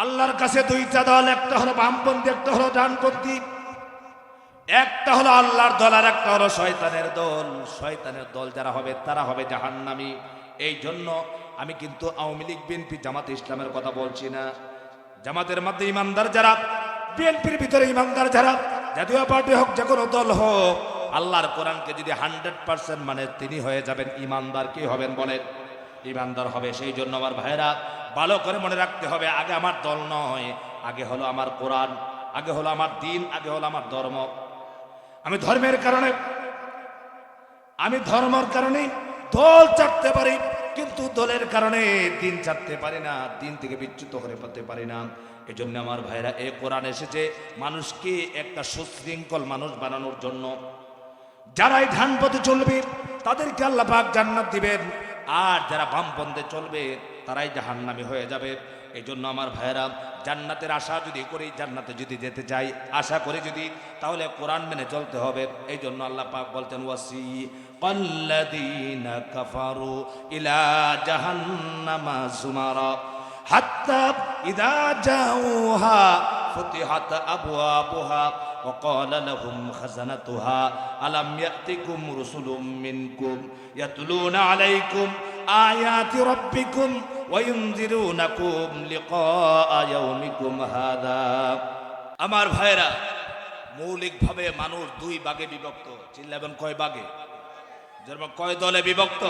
আল্লাহর কাছে দুইটা দল, একটা হলো বামপন্থী, একটা হলো ডানপন্থী। একটা হলো আল্লাহর দল আর একটা হলো শয়তানের দল। শয়তানের দল যারা হবে তারা হবে জাহান্নামী। এই জন্য আমি কিন্তু আওয়ামী লীগ, বিএনপি, জামাত ইসলামের কথা বলছি না। জামাতের মধ্যে ইমানদার যারা, বিএনপির ভিতরে ইমানদার যারা, জাতীয় পার্টি হোক, যে কোনো দল হোক, আল্লাহর কোরআনকে যদি 100% মানে তিনি হয়ে যাবেন ইমানদার। কি হবেন বলেন? ইমানদার হবে। সেই জন্য আমার ভাইরা ভালো করে মনে রাখতে হবে, আগে আমার দল নয়, আগে হলো আমার কোরআন, আগে হলো আমার দিন, আগে হলো আমার ধর্ম। আমি ধর্মের কারণে দল চাটতে পারি, কিন্তু দলের কারণে দিন চাটতে পারি না, দিন থেকে বিচ্যুত হয়ে পড়তে পারি না। এই জন্য আমার ভাইরা, এই কোরআন এসেছে মানুষকে একটা সুশৃঙ্খল মানুষ বানানোর জন্য। যারাই ডান পথে চলবে তাদেরকে আল্লাহ পাক জান্নাত দিবেন, আর যারা বাম পথে চলবে তারাই জাহান্নামী হয়ে যাবে। এই জন্য আমার ভাইরা, জান্নাতের আশা যদি করি, জান্নাতে যদি যেতে চাই, আশা করি যদি, তাহলে কোরআন মেনে চলতে হবে। এই জন্য আল্লাহ পাক বলতেন, ওয়াসিকাল্লাযীনা কাফারু ইলা জাহান্নামা যুমারা হাত্তা ইযা জাউহা ফুতিহাত আবওয়াবুহা وقال لهم خزنتها ألم يأتكم رسل منكم يتلون عليكم آيات ربكم وينذرونكم لقاء يومكم هذا। আমার ভাইরা, মৌলিকভাবে মানুষ দুই ভাগে বিভক্ত। চিল্লাবেন কয় ভাগে? যেমন কয় দলে বিভক্ত?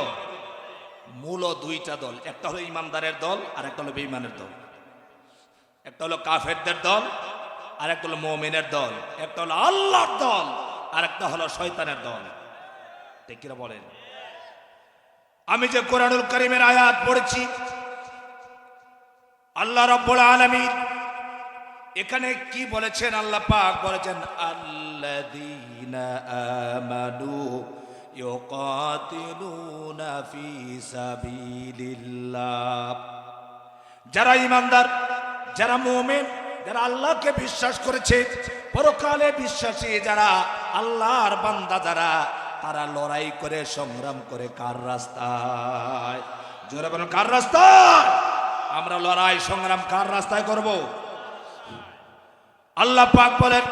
মূল দুইটা দল। একটা হলো ইমানদারের দল আর একটা হলো বেঈমানের দল। একটা হলো কাফেরদের দল আর একটা হলো মুমিনের দল। একটা হলো আল্লাহর দল আর একটা হলো শয়তানের দল। ঠিক কিনা বলেন? আমি যে কোরআনুল কারীমের আয়াত পড়েছি, আল্লাহ রাব্বুল আলামিন এখানে কি বলেছেন? আল্লাহ পাক বলেছেন, আল্লাযীনা আমানু ইউকাতিলুনা ফি সাবিলিল্লাহ। যারা ঈমানদার, যারা মুমিন, যারা আল্লাহকে বিশ্বাস করেছে, পরকালে বিশ্বাসী যারা আল্লাহর বান্দা যারা, তারা লড়াই করে, সংগ্রাম করে কার রাস্তায়? জোরে বলেন, কার রাস্তায়? আমরা লড়াই সংগ্রাম কার রাস্তায় করব? আল্লাহ পাক বলেন,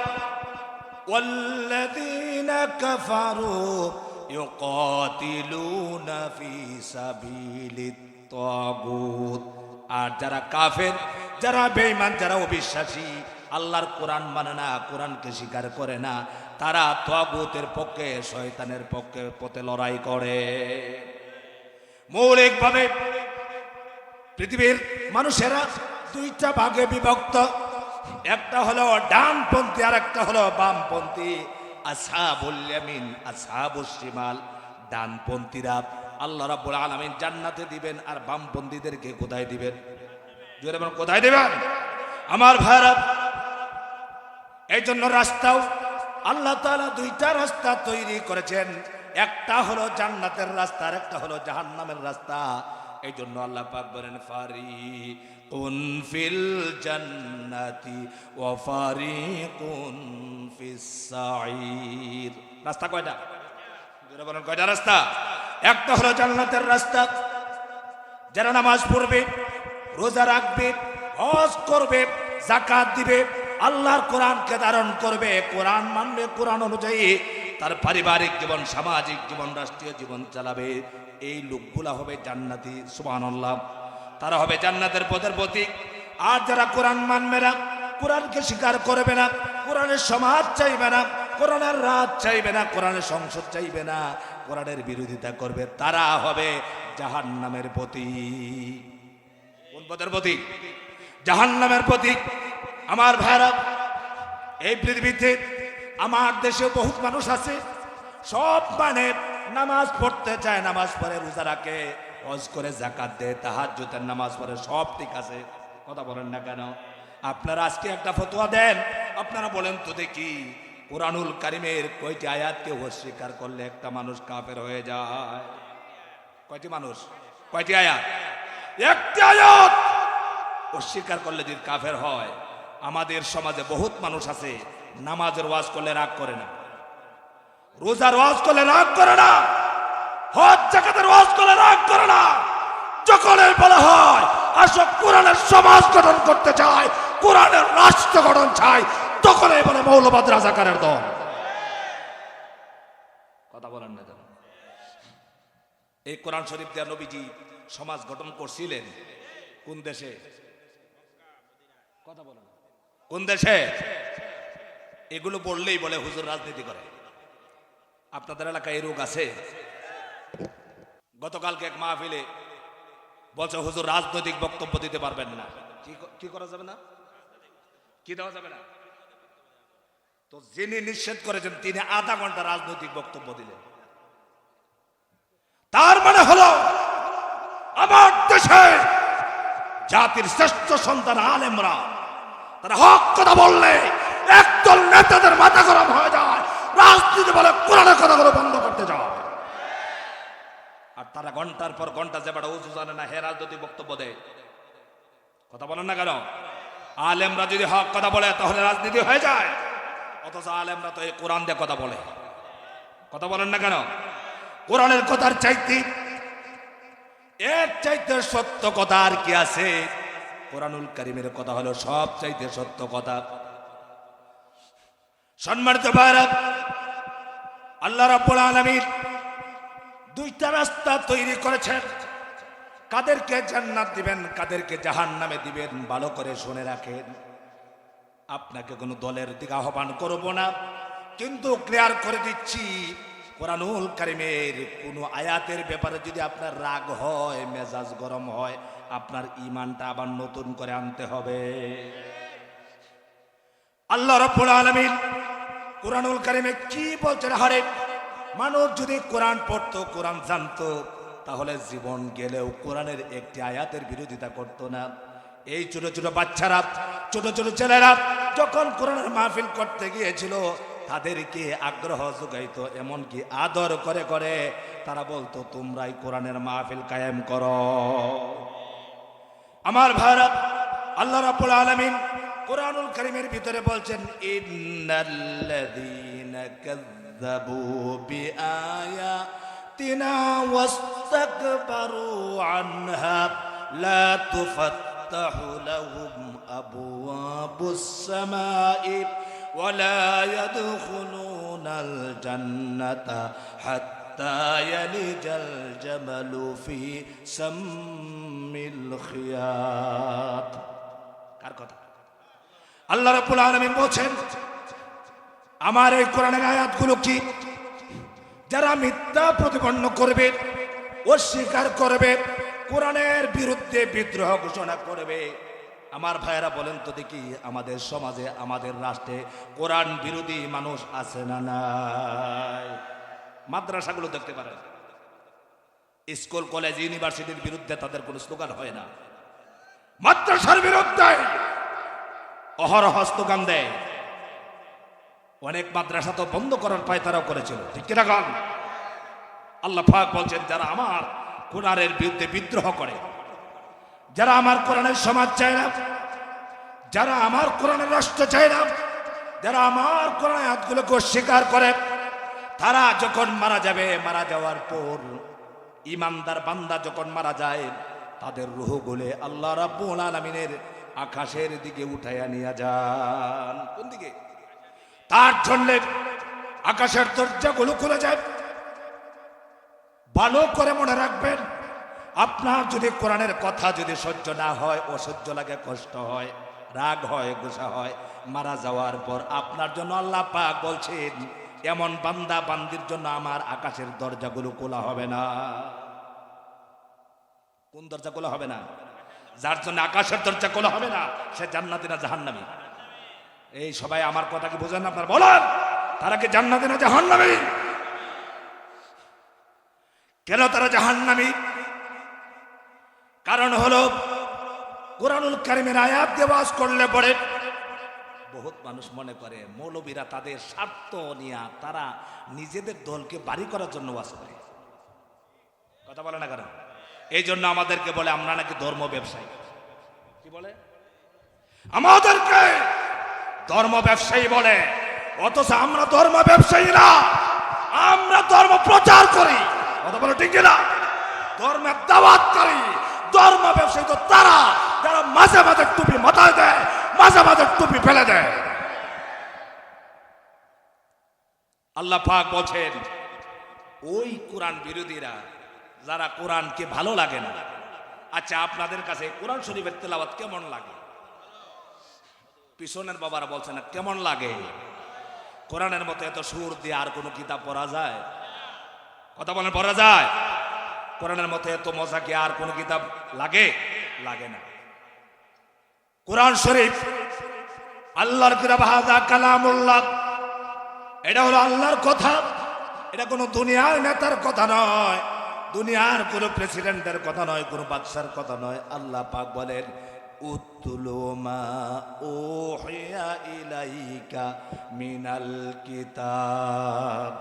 ওয়াল্লাযীনা কাফারু ইউকাতিলুনা ফি সাবিলিত তাগুত। আর যারা কাফের, যারা বেঈমান, যারা অবিশ্বাসী, আল্লাহর কোরআন মানে না, কোরআনকে স্বীকার করে না, তারা তাগুতের পক্ষে, শয়তানের পথে লড়াই করে। মৌলিকভাবে পৃথিবীর মানুষেরা দুইটা ভাগে বিভক্ত। একটা হলো ডানপন্থী আর একটা হলো বামপন্থী। আসহাবুল ইয়ামিন, আসহাবুশ শিমাল। ডানপন্থীরা আল্লাহ রাব্বুল আলামিন জান্নাতে দিবেন, আর বামপন্থীদেরকে কোথায় দিবেন? জোরে বলেন, কোথায় দিবেন? আমার ভাইরা, এই জন্য রাস্তাও আল্লাহ তাআলা দুইটা রাস্তা তৈরি করেছেন। একটা হলো জান্নাতের রাস্তা আর একটা হলো জাহান্নামের রাস্তা। এই জন্য আল্লাহ পাক বলেন, ফারিকুন ফিল জান্নাতি ওয়া ফারিকুন ফিস সাঈর। রাস্তা কয়টা? জোরে বলেন, কয়টা রাস্তা? একটা হলো জান্নাতের রাস্তা। যারা নামাজ পড়বে, রোজা রাখবে, হজ করবে, যাকাত দিবে, আল্লাহর কোরআনকে ধারণ করবে, কোরআন মানবে, কোরআন অনুযায়ী তার পারিবারিক জীবন, সামাজিক জীবন, রাষ্ট্রীয় জীবন চালাবে, এই লোকগুলা হবে জান্নাতি। সুবহানাল্লাহ। তারা হবে জান্নাতের পথের প্রতীক। আর যারা কোরআন মানবে না, কোরআনকে স্বীকার করবে না, কোরআনের সমাজ চাইবে না, কোরআনের রাত চাইবে না, কোরআনের সংসদ চাইবে না, কোরআনের বিরোধিতা করবে, তারা হবে জাহান্নামের প্রতীক। কোন পথের প্রতীক? জাহান্নামের প্রতীক। আমার ভাইরা, এই পৃথিবীতে আমার দেশে বহুত মানুষ আছে, সব মানে নামাজ পড়তে চায়, নামাজ পড়ে, রোজা রাখে, হজ করে, যাকাত দেয়, তাহাজ্জুদের নামাজ পড়ে, সব ঠিক আছে। কথা বলেন না কেন? আপনারা আজকে একটা ফতোয়া দেন, আপনারা বলেন তো দেখি, কোরআনুল কারীমের কয়টি আয়াতকে অস্বীকার করলে একটা মানুষ কাফের হয়ে যায়? কয়টি মানুষ? কয়টি আয়াত? একটি আয়াত অস্বীকার করলে যদি কাফের হয়। আমাদের সমাজে বহুত মানুষ আছে, নামাজের ওয়াজ করলে রাগ করে না, রোজার ওয়াজ করলে রাগ করে না, হজ যাকাতের ওয়াজ করলে রাগ করে না। যখন বলা হয় আসো কোরআনের সমাজ গঠন করতে চাই, কোরআনের রাষ্ট্র গঠন চাই, তখনই বলে মৌলবাদ রাজাকারের দল। কথা বলেন না কেন? এই কোরআন শরীফ দিয়ে নবীজি সমাজ গঠন করছিলেন কোন দেশে? কথা বলেন, কোন দেশে? এগুলো বললেই বলে হুজুর রাজনীতি করে। আপনাদের এলাকায় এই রোগ আছে? গতকালকে এক মাহফিলে বলছে হুজুর রাজনৈতিক বক্তব্য দিতে পারবেন না। কি করা যাবে না? কি দেওয়া যাবে না? তো যিনি নিষেধ করেছেন তিনি আধা ঘন্টা রাজনৈতিক বক্তব্য দিলেন। তার মানে হলো আমার দেশে জাতির শ্রেষ্ঠ সন্তান আলেমরা তারা হক কথা বললে একদল নেতাদের মাথা গরম হয়ে যায়, রাজনীতি বলে কোরআনের কথাগুলো বন্ধ করতে যাও। আর তারা ঘন্টার পর ঘন্টা যে বেটা উঁচু জানে না হে রাজনৈতিক বক্তব্য দেয়। কথা বলেন না কেন? আলেমরা যদি হক কথা বলে তাহলে রাজনীতি হয়ে যায়, অথচ আলেমরা তো এই কোরআন দিয়ে কথা বলে। কথা বলেন না কেন? কোরআনের কথার চাইতে এর চাইতে সত্য কথা আর কি আছে? কোরআনুল কারীমের কথা হলো সব চাইতে সত্য কথা। সম্মানিত ভাইরা, আল্লাহ রাব্বুল আলামিন দুইটা রাস্তা তৈরি করেছেন, কাদেরকে জান্নাত দিবেন কাদেরকে জাহান্নামে দিবেন। ভালো করে শুনে রাখেন। আপনাকে কোনো দলের দিকে আহ্বান করব না, কিন্তু ক্লিয়ার করে দিচ্ছি কোরআনুল কারীমের কোনো আয়াতের ব্যাপারে যদি আপনার রাগ হয়, মেজাজ গরম হয়, আপনার ঈমানটা আবার নতুন করে আনতে হবে। আল্লাহ রাব্বুল আলামিন কোরআনুল কারীমে কি বলছেন? হারে মানুষ যদি কোরআন পড়তো, কোরআন জানতো, তাহলে জীবন গেলেও কোরআনের একটি আয়াতের বিরোধিতা করতো না। এই ছোট ছোট বাচ্চারা, ছোট ছোট ছেলেরা যখন কোরআনের মাহফিল করতে গিয়েছিল তাদেরকে আগ্রহ যোগাইতো, এমনকি আদর করে করে তারা বলতো তোমরাই কোরআনের মাহফিল কায়েম করো। আমার ভাইরা, আল্লাহ রাব্বুল আলামিন কোরআনুল কারীমের ভিতরে বলছেন ইন্নাল্লাযীনা কাযযাবু বিআয়াতিনা ওয়াস্তাকবারু আনহা লা তুফাত্তাহু লাহুম আবওয়াবুস সামাই ওয়ালা ইয়াদখুলুনাল জান্নাতা হাত্তা ইয়ালিজাল জামালু ফি সাম্মিল খিয়াত। কার কথা? আল্লাহ রাব্বুল আলামিন বলছেন আমার এই কোরআনের আয়াতগুলো কি যারা মিথ্যা প্রতিপন্ন করবে, অস্বীকার করবে, কোরআনের বিরুদ্ধে বিদ্রোহ ঘোষণা করবে। আমার ভাইয়েরা বলেন তো দেখি, আমাদের সমাজে আমাদের রাষ্ট্রে কোরআন বিরোধী মানুষ আছে না নাই? মাদ্রাসাগুলো দেখতে পারেন, স্কুল কলেজ ইউনিভার্সিটির বিরুদ্ধে তাদের কোনো স্লোগান হয় না, মাদ্রাসার বিরুদ্ধে অহরহ স্লোগান দেয়। অনেক মাদ্রাসা তো বন্ধ করার পায়তারাও করেছিল, ঠিক কিনা গান? আল্লাহ পাক বলছেন যারা আমার কোরআনের বিরুদ্ধে বিদ্রোহ করে, যারা আমার কোরআনের সমাজ চায় না, যারা আমার কোরআনের রাষ্ট্র চায় না, যারা আমার কোরআনের আয়াতগুলোকে অস্বীকার করে, তারা যখন মারা যাবে, মারা যাওয়ার পর ইমানদার বান্দা যখন মারা যায়, তাদের রূহগুলো আল্লাহ রাব্বুল আলামিনের আকাশের দিকে উঠাইয়া নিয়ে যান। কোন দিকে? তার জন্য আকাশের দরজাগুলো খুলে যায়। ভালো করে মনে রাখবেন, আপনার যদি কোরআনের কথা যদি সহ্য না হয়, অসহ্য লাগে, কষ্ট হয়, রাগ হয়, গুসা হয়, মারা যাওয়ার পর আপনার জন্য আল্লাহ পাক বলছেন এমন বান্দা বান্দির জন্য আমার আকাশের দরজাগুলো খোলা হবে না। কোন দরজা খোলা হবে না? যার জন্য আকাশের দরজা খোলা হবে না সে জান্নাতি না জাহান্নামী? এই সবাই আমার কথা কি বুঝেন? আপনার বলেন, তারা কি জান্নাতি না জাহান্নামী? কেন তারা জাহান্নামী? কারণ হলো কোরআনুল কারীমের আয়াত দিয়ে ওয়াজ করলে পরে বহুত মানুষ মনে করে মৌলবীরা তাদের স্বার্থ নিয়ে তারা নিজেদের দলকে বাড়ি করার জন্য ওয়াজ করে। কথা বলে না কেন? এই জন্য আমাদেরকে বলে আমরা নাকি ধর্ম ব্যবসায়ী। কি বলে? আমাদেরকে ধর্ম ব্যবসায়ী বলে, অথচ আমরা ধর্ম ব্যবসায়ী না, আমরা ধর্ম প্রচার করি। কথা বলে ঠিক না? ধর্মের দাওয়াত করি, ধর্ম ব্যবসায়ী তো তারা যারা মাঝে মাঝে টুপি মাথায় দেয়, মাঝে মাঝে টুপি ফেলে দেয়। আল্লাহ পাক বলছেন ওই কোরআন বিরোধীরা যারা কোরআনকে ভালো লাগে না। আচ্ছা, আপনাদের কাছে কোরআন শরীফের তেলাওয়াত কেমন লাগে? পিছনের বাবারা বলছে না কেমন লাগে। কোরআনের মতো এত সুর দিয়ে আর কোনো কিতাব পড়া যায়? কথা বলেন, পড়া যায়? কোরআনের মতো এত মজা কি আর কোনো কিতাব লাগে? লাগে না। কোরআন শরীফ আল্লাহর কিতাব, হাযা কালামুল্লাহ, এটা হলো আল্লাহর কথা। এটা কোনো দুনিয়ার নেতার কথা নয়, দুনিয়ার কোনো প্রেসিডেন্টের কথা নয়, কোনো বাদশার কথা নয়। আল্লাহ পাক বলেন উতলু মা উহিয়া ইলাইকা মিনাল কিতাব।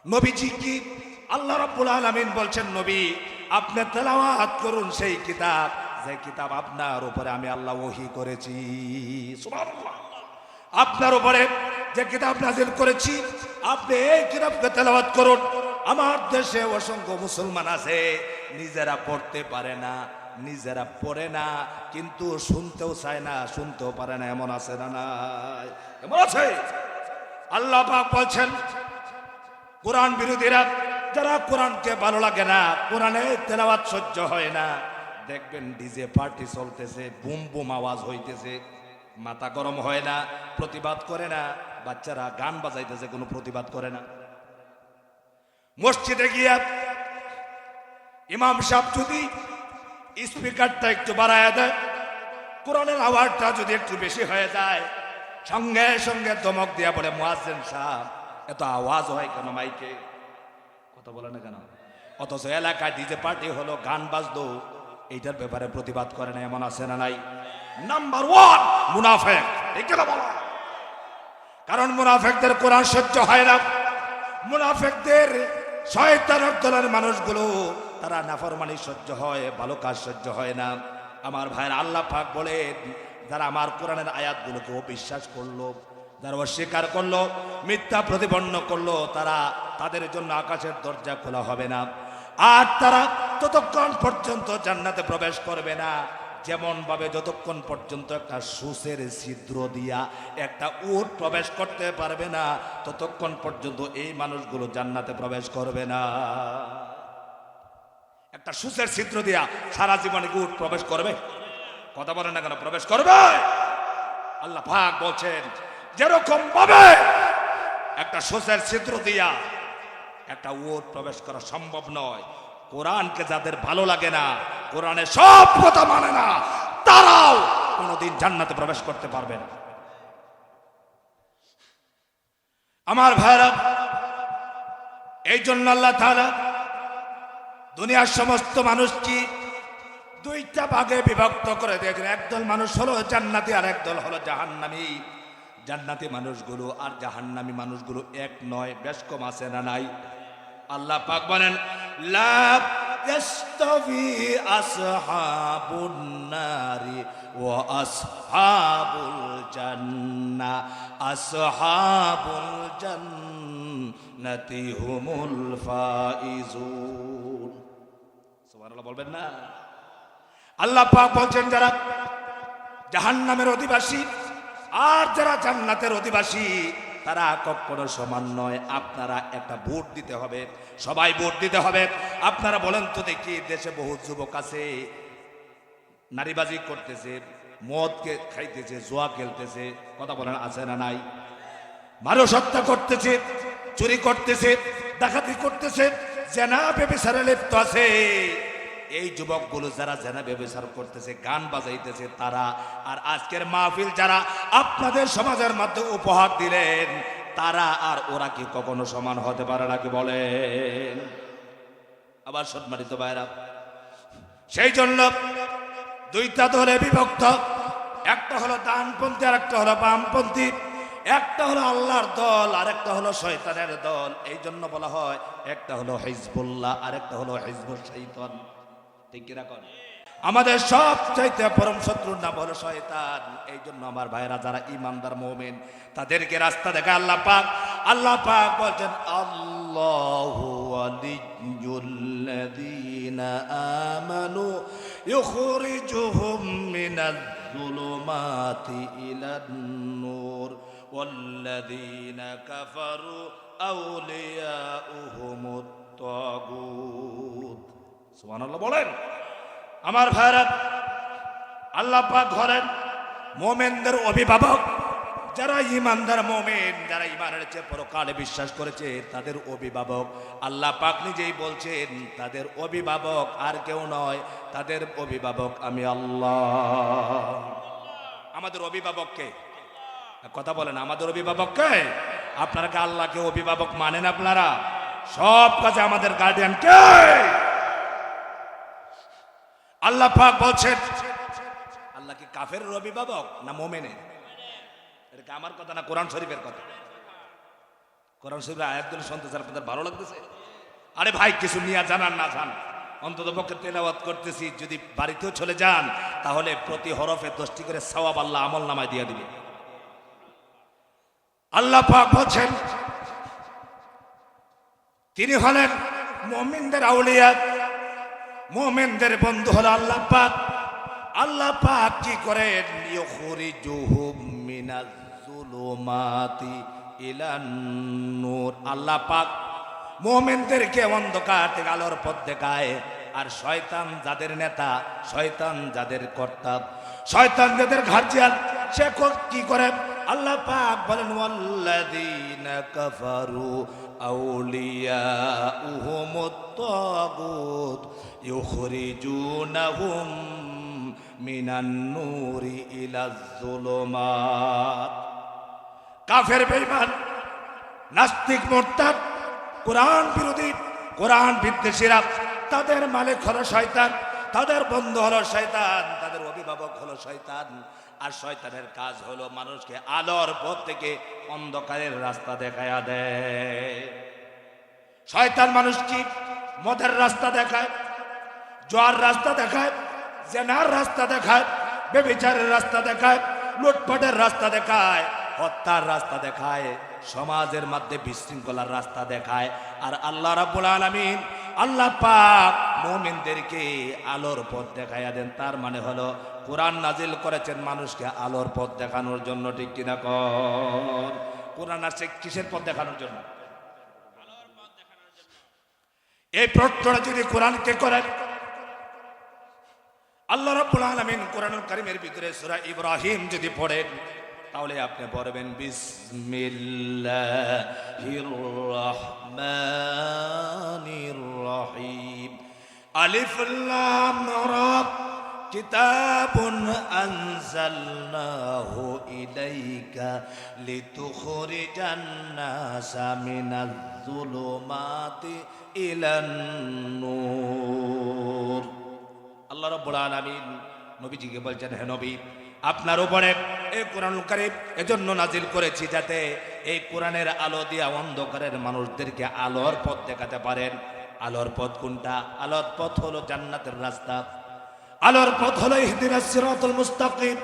নবীজি কি আল্লাহ রাব্বুল আলামিন বলছেন নবী আপনি তেলাওয়াত করুন সেই কিতাব, যে কিতাব আপনার উপরে আমি আল্লাহ ওহী করেছি। সুবহানাল্লাহ। আপনার উপরে যে কিতাব নাযিল করেছি আপনি এই কিতাবকে তেলাওয়াত করুন। আমার দেশে অসংখ্য মুসলমান আছে নিজেরা পড়তে পারে না, নিজেরা পড়ে না, কিন্তু শুনতেও চায় না, শুনতেও পারে না, এমন আছে না নাই? এমন আছে। আল্লাহ পাক বলছেন কোরআন বিরোধীরা যারা কোরআনকে ভালো লাগে না, কোরআনের তেলাওয়াত সহ্য হয় না, দেখবেন ডিজে পার্টি চলতেছে, বুম বুম আওয়াজ হইতেছে, মাথা গরম হয় না, প্রতিবাদ করে না। বাচ্চারা গান বাজাইতেছে, কোনো প্রতিবাদ করে না। মসজিদে গিয়া ইমাম সাহেব যদি স্পিকারটা একটু বাড়ায় দেয়, কোরআনের আওয়াজটা যদি একটু বেশি হয়ে যায়, সঙ্গে সঙ্গে ধমক দিয়া বলে মুয়াজ্জিন সাহেব এত আওয়াজ হয় কেন মাইকে? কথা বলে না কেন? অথচ এলাকায় ডিজে পার্টি হলো, গান বাজলো, এইটার ব্যাপারে প্রতিবাদ করে না, এমন আছে না নাই? নাম্বার ওয়ান মুনাফিক। ঠিক না বলো? কারণ মুনাফিকদের কোরআন সহ্য হয় না। মুনাফিকদের শয়তানের দলের মানুষগুলো তারা নাফরমানি সহ্য হয়, ভালো কাজ সহ্য হয় না। আমার ভাইয়ের আল্লাহ পাক বলেন যারা আমার কোরআনের আয়াতগুলোকে অবিশ্বাস করলো, যারা অস্বীকার করলো, মিথ্যা প্রতিপন্ন করলো, তাদের জন্য আকাশের দরজা খোলা হবে না। আর তারা ততক্ষণ পর্যন্ত জান্নাতে প্রবেশ করবে না যেমন ভাবে যতক্ষণ পর্যন্ত একটা সূচের ছিদ্র দিয়া একটা উট প্রবেশ করতে পারবে না, ততক্ষণ পর্যন্ত এই মানুষগুলো জান্নাতে প্রবেশ করবে না। একটা সূচের ছিদ্র দিয়া সারা জীবনে উট প্রবেশ করবে? কথা বলেন না কেন? প্রবেশ করবে। আল্লাহ পাক বলছেন যেরকম ভাবে একটা সূচের ছিদ্র দিয়া একটা উট প্রবেশ করা সম্ভব নয়, কোরআনকে যাদের ভালো লাগে না, কোরআনের সব কথা মানে না, তারাও কোনোদিন জান্নাতে প্রবেশ করতে পারবে না। আমার ভাইরা, এই জন্য আল্লাহ তাআলা দুনিয়ার সমস্ত মানুষকে দুইটা ভাগে বিভক্ত করে দিয়েছেন। একদল মানুষ হলো জান্নাতি আর একদল হলো জাহান্নামী। জান্নাতি মানুষগুলো আর জাহান্নামী মানুষগুলো এক নয়, বেশ কম আছে না নাই? আল্লাহ পাক বলেন লা ইয়াস্তাবি আসহাবুন নারি ওয়া আসহাবুল জান্নাহ, আসহাবুল জান্নাতি হুমুল ফাইজুন। সুবহানাল্লাহ বলবেন না? আল্লাহ পাক বলছেন যারা জাহান্নামের অধিবাসী আর যারা জান্নাতের অধিবাসী তারা কখনো সমান নয়। আপনারা একটা ভোট দিতে হবে, সবাই ভোট দিতে হবে। আপনারা বলেন তো দেখি, দেশে বহু যুবক আছে নারীবাজি করতেছে, মদকে খাইতেছে, জুয়া খেলতেছে, কথা বলেন আছে না নাই? মানুষ হত্যা করতেছে, চুরি করতেছে, ডাকাতি করতেছে, জেনা ব্যভিচারে লিপ্ত আছে। এই যুবকগুলো যারা জেনা ব্যভিচার করতেছে, গান বাজাইতেছে তারা, আর আজকের মাহফিল যারা আপনাদের সমাজের মধ্যে উপহার দিলেন তারা আর ওরা কি কখনো সমান হতে পারে নাকি বলেন? আবার সম্মানিত ভাইরা, সেই জন্য দুইটা দলে বিভক্ত, একটা হলো ডানপন্থী আর একটা হলো বামপন্থী, একটা হলো আল্লাহর দল আর একটা হলো শয়তানের দল। এই জন্য বলা হয় একটা হলো হিজবুল্লাহ আর একটা হলো হিজবুল শয়তান। ঠিক কিনা? আমাদের সব চাইতে পরম শত্রুর নাম হলো শয়তান। এই জন্য আমার ভাইরা যারা ইমানদার মুমিন তাদেরকে রাস্তা দেখায় আল্লাহ পাক। আল্লাহ পাক বলছেন আল্লাহু ওয়ালিয়্যুল্লাযীনা আমানু ইউখরিজুহুম মিনাজ যুলুমাতি ইলান নূর ওয়াল্লাযীনা কাফারু আউলিয়াউহুমুত তাগুত। সুবহানাল্লাহ বলেন। আমার ভাইরা, আল্লাহ পাক ঘরেন মোমেনদের অভিভাবক যারা ইমানদার মোমেন, যারা ইমানের চেয়ে পরকালে বিশ্বাস করেছে তাদের অভিভাবক আল্লাহ পাক নিজেই বলছেন তাদের অভিভাবক আর কেউ নয়, তাদের অভিভাবক আমি আল্লাহ। আমাদের অভিভাবককে কথা বলেন, আমাদের অভিভাবককে। আপনারা কি আল্লাহকে অভিভাবক মানেন? আপনারা সব কাজে আমাদের গার্ডিয়ান কে? আল্লাহ পাক বলছেন আল্লাহ কি কাফেরের অভিভাবক না মোমেনের? এটা আমার কথা না কোরআন শরীফের কথা। কোরআন শরীফের আয়াতগুলো শুনতে স্যার আপনাদের ভালো লাগতেছে? আরে ভাই, কিছু নিয়ে জানান না জান, অন্তত পক্ষে তেলাওয়াত করতেছি, যদি বাড়িতেও চলে যান তাহলে প্রতি হরফে 10টি করে সওয়াব আল্লাহ আমল নামায় দিয়ে দিবে। আল্লাহ পাক বলছেন তিনি হলেন মুমিনদের আউলিয়া, মুমিনদের বন্ধু হলো আল্লাহ পাক। আল্লাহ পাক কি করেন? ইউখরিজুহুম মিনাজ যুলুমাতি ইলান নূর। আল্লাহ পাক মুমিনদেরকে অন্ধকার থেকে আলোর পথ দেখায়, আর শয়তান যাদের নেতা, শয়তান যাদের কর্তা, শয়তান যাদের গার্জিয়ান, সে কি করে? আল্লাহ পাক বলেন ওয়াল্লাযীনা কাফারু আউলিয়াউহুমুত তাগুত ইউখরিজুনাহুম মিনান নূরি ইলাজ যুলুমাত। কাফের বেঈমান নাস্তিক মুরতাদ কোরআন বিরোধী কোরআন বিদ্বেষীরা তাদের মালিক হলো শয়তান, তাদের বন্ধু হলো শয়তান, তাদের অভিভাবক হলো শয়তান। আর শয়তানের কাজ হলো মানুষকে আলোর পথ থেকে অন্ধকারের রাস্তা দেখায়া দেয়। শয়তান মানুষকে মদের রাস্তা দেখায়, জোয়ার রাস্তা দেখায়, জেনার রাস্তা দেখায়, ব্যভিচারের রাস্তা দেখায়, লুটপাটের রাস্তা দেখায়, হত্যার রাস্তা দেখায়, সমাজের মধ্যে বিশৃঙ্খলার রাস্তা দেখায়। আর আল্লাহ রাব্বুল আলামিন আল্লাহ পাক মুমিনদেরকে আলোর পথ দেখাইয়া দেন। তার মানে হলো কোরআন নাজিল করেছেন মানুষকে আলোর পথ দেখানোর জন্য, ঠিক কিনা কর? কোরআন আসছে কিসের পথ দেখানোর জন্য? এই প্রশ্নটা যদি কোরআনকে করেন, আল্লাহ রাব্বুল আলামিন কোরআনুল কারীমের ভিতরে সূরা ইব্রাহিম যদি পড়েন তাহলে আপনি পড়বেন বিসমিল্লাহির রহমানির রহিম আলিফ লাম রা কিতাবুন আনজালনাহু ইলাইকা লিতুখরিজান নাসা মিনাজ যুলুমাতি ইলান নূর। আল্লাহ রাব্বুল আলামিন নবীজিকে বলছেন, হে নবী, আপনার উপরে এই কোরআনুল কারীম এজন্য নাজিল করেছি যাতে এই কোরআনের আলো দিয়ে অন্ধকারের মানুষদেরকে আলোর পথ দেখাতে পারেন। আলোর পথ কোনটা? আলোর পথ হলো জান্নাতের রাস্তা, আলোর পথ হলো ইহদিনাস সিরাতুল মুস্তাকিম,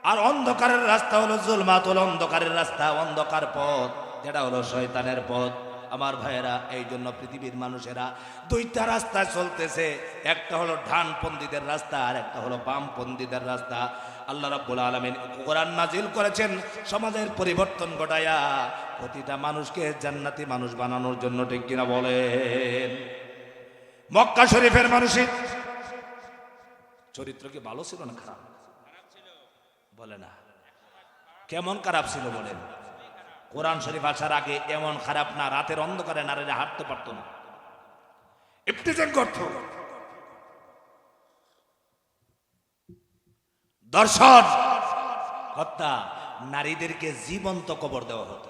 আর অন্ধকারের রাস্তা হলো যুলমাতুল, অন্ধকারের রাস্তা, অন্ধকার পথ, যেটা হলো শয়তানের পথ। আমার ভাইয়েরা, এই জন্য পৃথিবীর মানুষেরা দুইটা রাস্তা চলতেছে, একটা হলো ডানপন্থীদের রাস্তা আর একটা হলো বামপন্থীদের রাস্তা। আল্লাহ রাব্বুল আলামিন কোরআন নাজিল করেছেন সমাজের পরিবর্তন ঘটায়া প্রতিটা মানুষকে জান্নাতি মানুষ বানানোর জন্য, ঠিক কিনা বলেন? মক্কা শরীফের মানুষের চরিত্র কি ভালো ছিল না খারাপ? বলে না, কেমন খারাপ ছিল বলেন? কোরআন শরীফ আসার আগে এমন খারাপ না, রাতের অন্ধকারে নারীরা হাঁটতে পারতো না, ইফতিজার করত, দর্শন, হত্যা, নারীদেরকে জীবন্ত কবর দেওয়া হতো।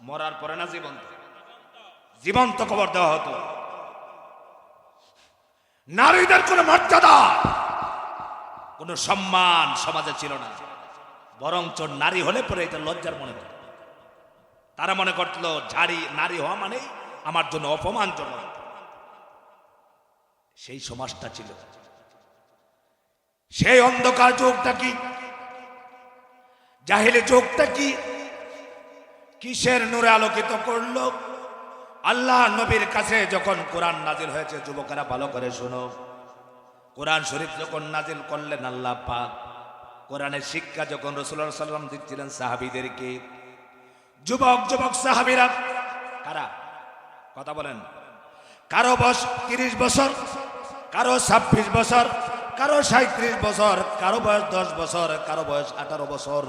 মরার পরে না, জীবন্ত, জীবন্ত কবর দেওয়া হতো। নারীদের কোনো মর্যাদা, কোনো সম্মান সমাজে ছিল না, বরঞ্চ নারী হলে পরে এটা লজ্জার মনে করত। তারা মনে করছিল নারী হওয়া মানে আমার জন্য অপমানজনক। সেই সমাজটা ছিল। সেই অন্ধকার যুগটা কি, জাহিলি যুগটা কি, কিসের নূরে আলোকিত করলো? আল্লাহ নবীর কাছে যখন কোরআন নাজিল হয়েছে, যুবকেরা ভালো করে শোনো, কোরআন শরীফ যখন নাজিল করলেন আল্লাহ পাক, কোরআনের শিক্ষা যখন রাসূলুল্লাহ সাল্লাল্লাহু আলাইহি ওয়াসাল্লাম দিচ্ছিলেন সাহাবীদেরকে, যুবক যুবক সাহাবীরা কারা? কথা বলেন। কারো বয়স 30 বছর, কারো 26 বছর, কারো 37 বছর, কারো বয়স 10 বছর, কারো বয়স 18 বছর,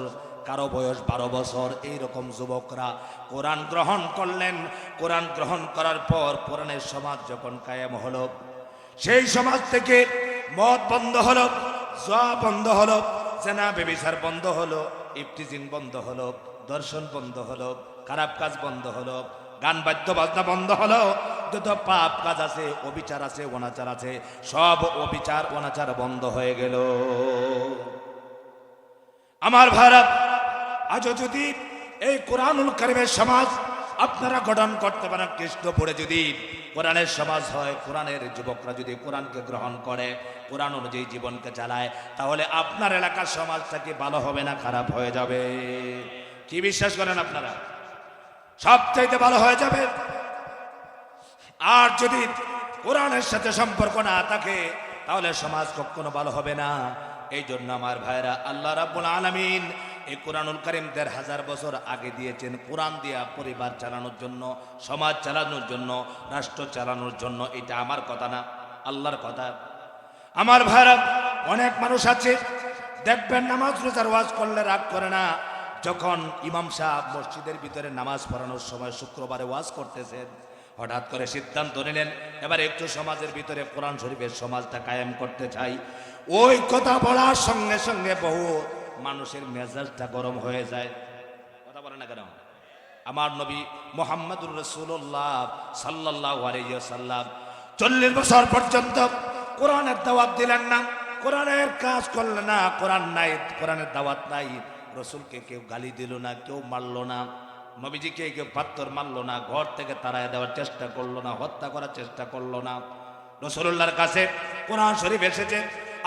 কারো বয়স 12 বছর। এইরকম যুবকরা কোরআন গ্রহণ করলেন। কোরআন গ্রহণ করার পর কোরআনের সমাজ যখন কায়েম হলো, সেই সমাজ থেকে মদ বন্ধ হলো, জুয়া বন্ধ হলো, জেনা ব্যভিচার বন্ধ হলো, ইফতিজিং বন্ধ হলো, দর্শন বন্ধ হলো, খারাপ কাজ বন্ধ হলো, গান বাদ্য বাজনা বন্ধ হলো, যত পাপ কাজ আছে, অবিচার আছে, অনাচার আছে, সব অবিচার অনাচার বন্ধ হয়ে গেল। আমার ভাইরা, আজও যদি এই কোরআনুল কারীমের সমাজ আপনারা গঠন করতে পারেন, কৃষ্ণপুরে যদি কোরআনের সমাজ হয়, কোরআনের যুবকরা যদি কোরআনকে গ্রহণ করে, কোরআন অনুযায়ী জীবনকে চালায়, তাহলে আপনার এলাকার সমাজটা কি ভালো হবে না খারাপ হয়ে যাবে? কি বিশ্বাস করেন আপনারা? সবচাইতে ভালো হয়ে যাবে। আর যদি কোরআনের সাথে সম্পর্ক না থাকে, তাহলে সমাজ কখনো ভালো হবে না। এই জন্য আমার ভাইরা, আল্লাহ রাব্বুল আলামিন এই কোরআনুল কারীম ১৫০০ বছর আগে দিয়েছেন কোরআন দিয়া পরিবার চালানোর জন্য, সমাজ চালানোর জন্য, রাষ্ট্র চালানোর জন্য। এটা আমার কথা না, আল্লাহর কথা। আমার ভাইরা, অনেক মানুষ আছে দেখবেন নামাজ রোজার ওয়াজ করলে রাগ করে না, যখন ইমাম সাহেব মসজিদের ভিতরে নামাজ পড়ানোর সময় শুক্রবারে ওয়াজ করতেছেন, হঠাৎ করে সিদ্ধান্ত নিলেন এবার একটু সমাজের ভিতরে কোরআন শরীফের সমাজটা কায়েম করতে চাই। ওই কথা বলার সঙ্গে সঙ্গে বহু মানুষের মেজাজটা গরম হয়ে যায়। কথা বলে না কেন? আমার নবী মুহাম্মদুর রাসূলুল্লাহ সাল্লাল্লাহু আলাইহি ওয়াসাল্লাম 40 বছর পর্যন্ত কোরআনের দাওয়াত দিলেন না, কোরআনের কাজ করলেন না। কোরআন নাই, কোরআনের দাওয়াত নাই। রসুলকে কেউ গালি দিল না, কেউ মারলো না, নবীজিকে কেউ পাথর মারলো না, ঘর থেকে তাড়ায় দেওয়ার চেষ্টা করলো না, হত্যা করার চেষ্টা করলো না। রাসূলুল্লাহর কাছে কোরআন শরীফ এসেছে,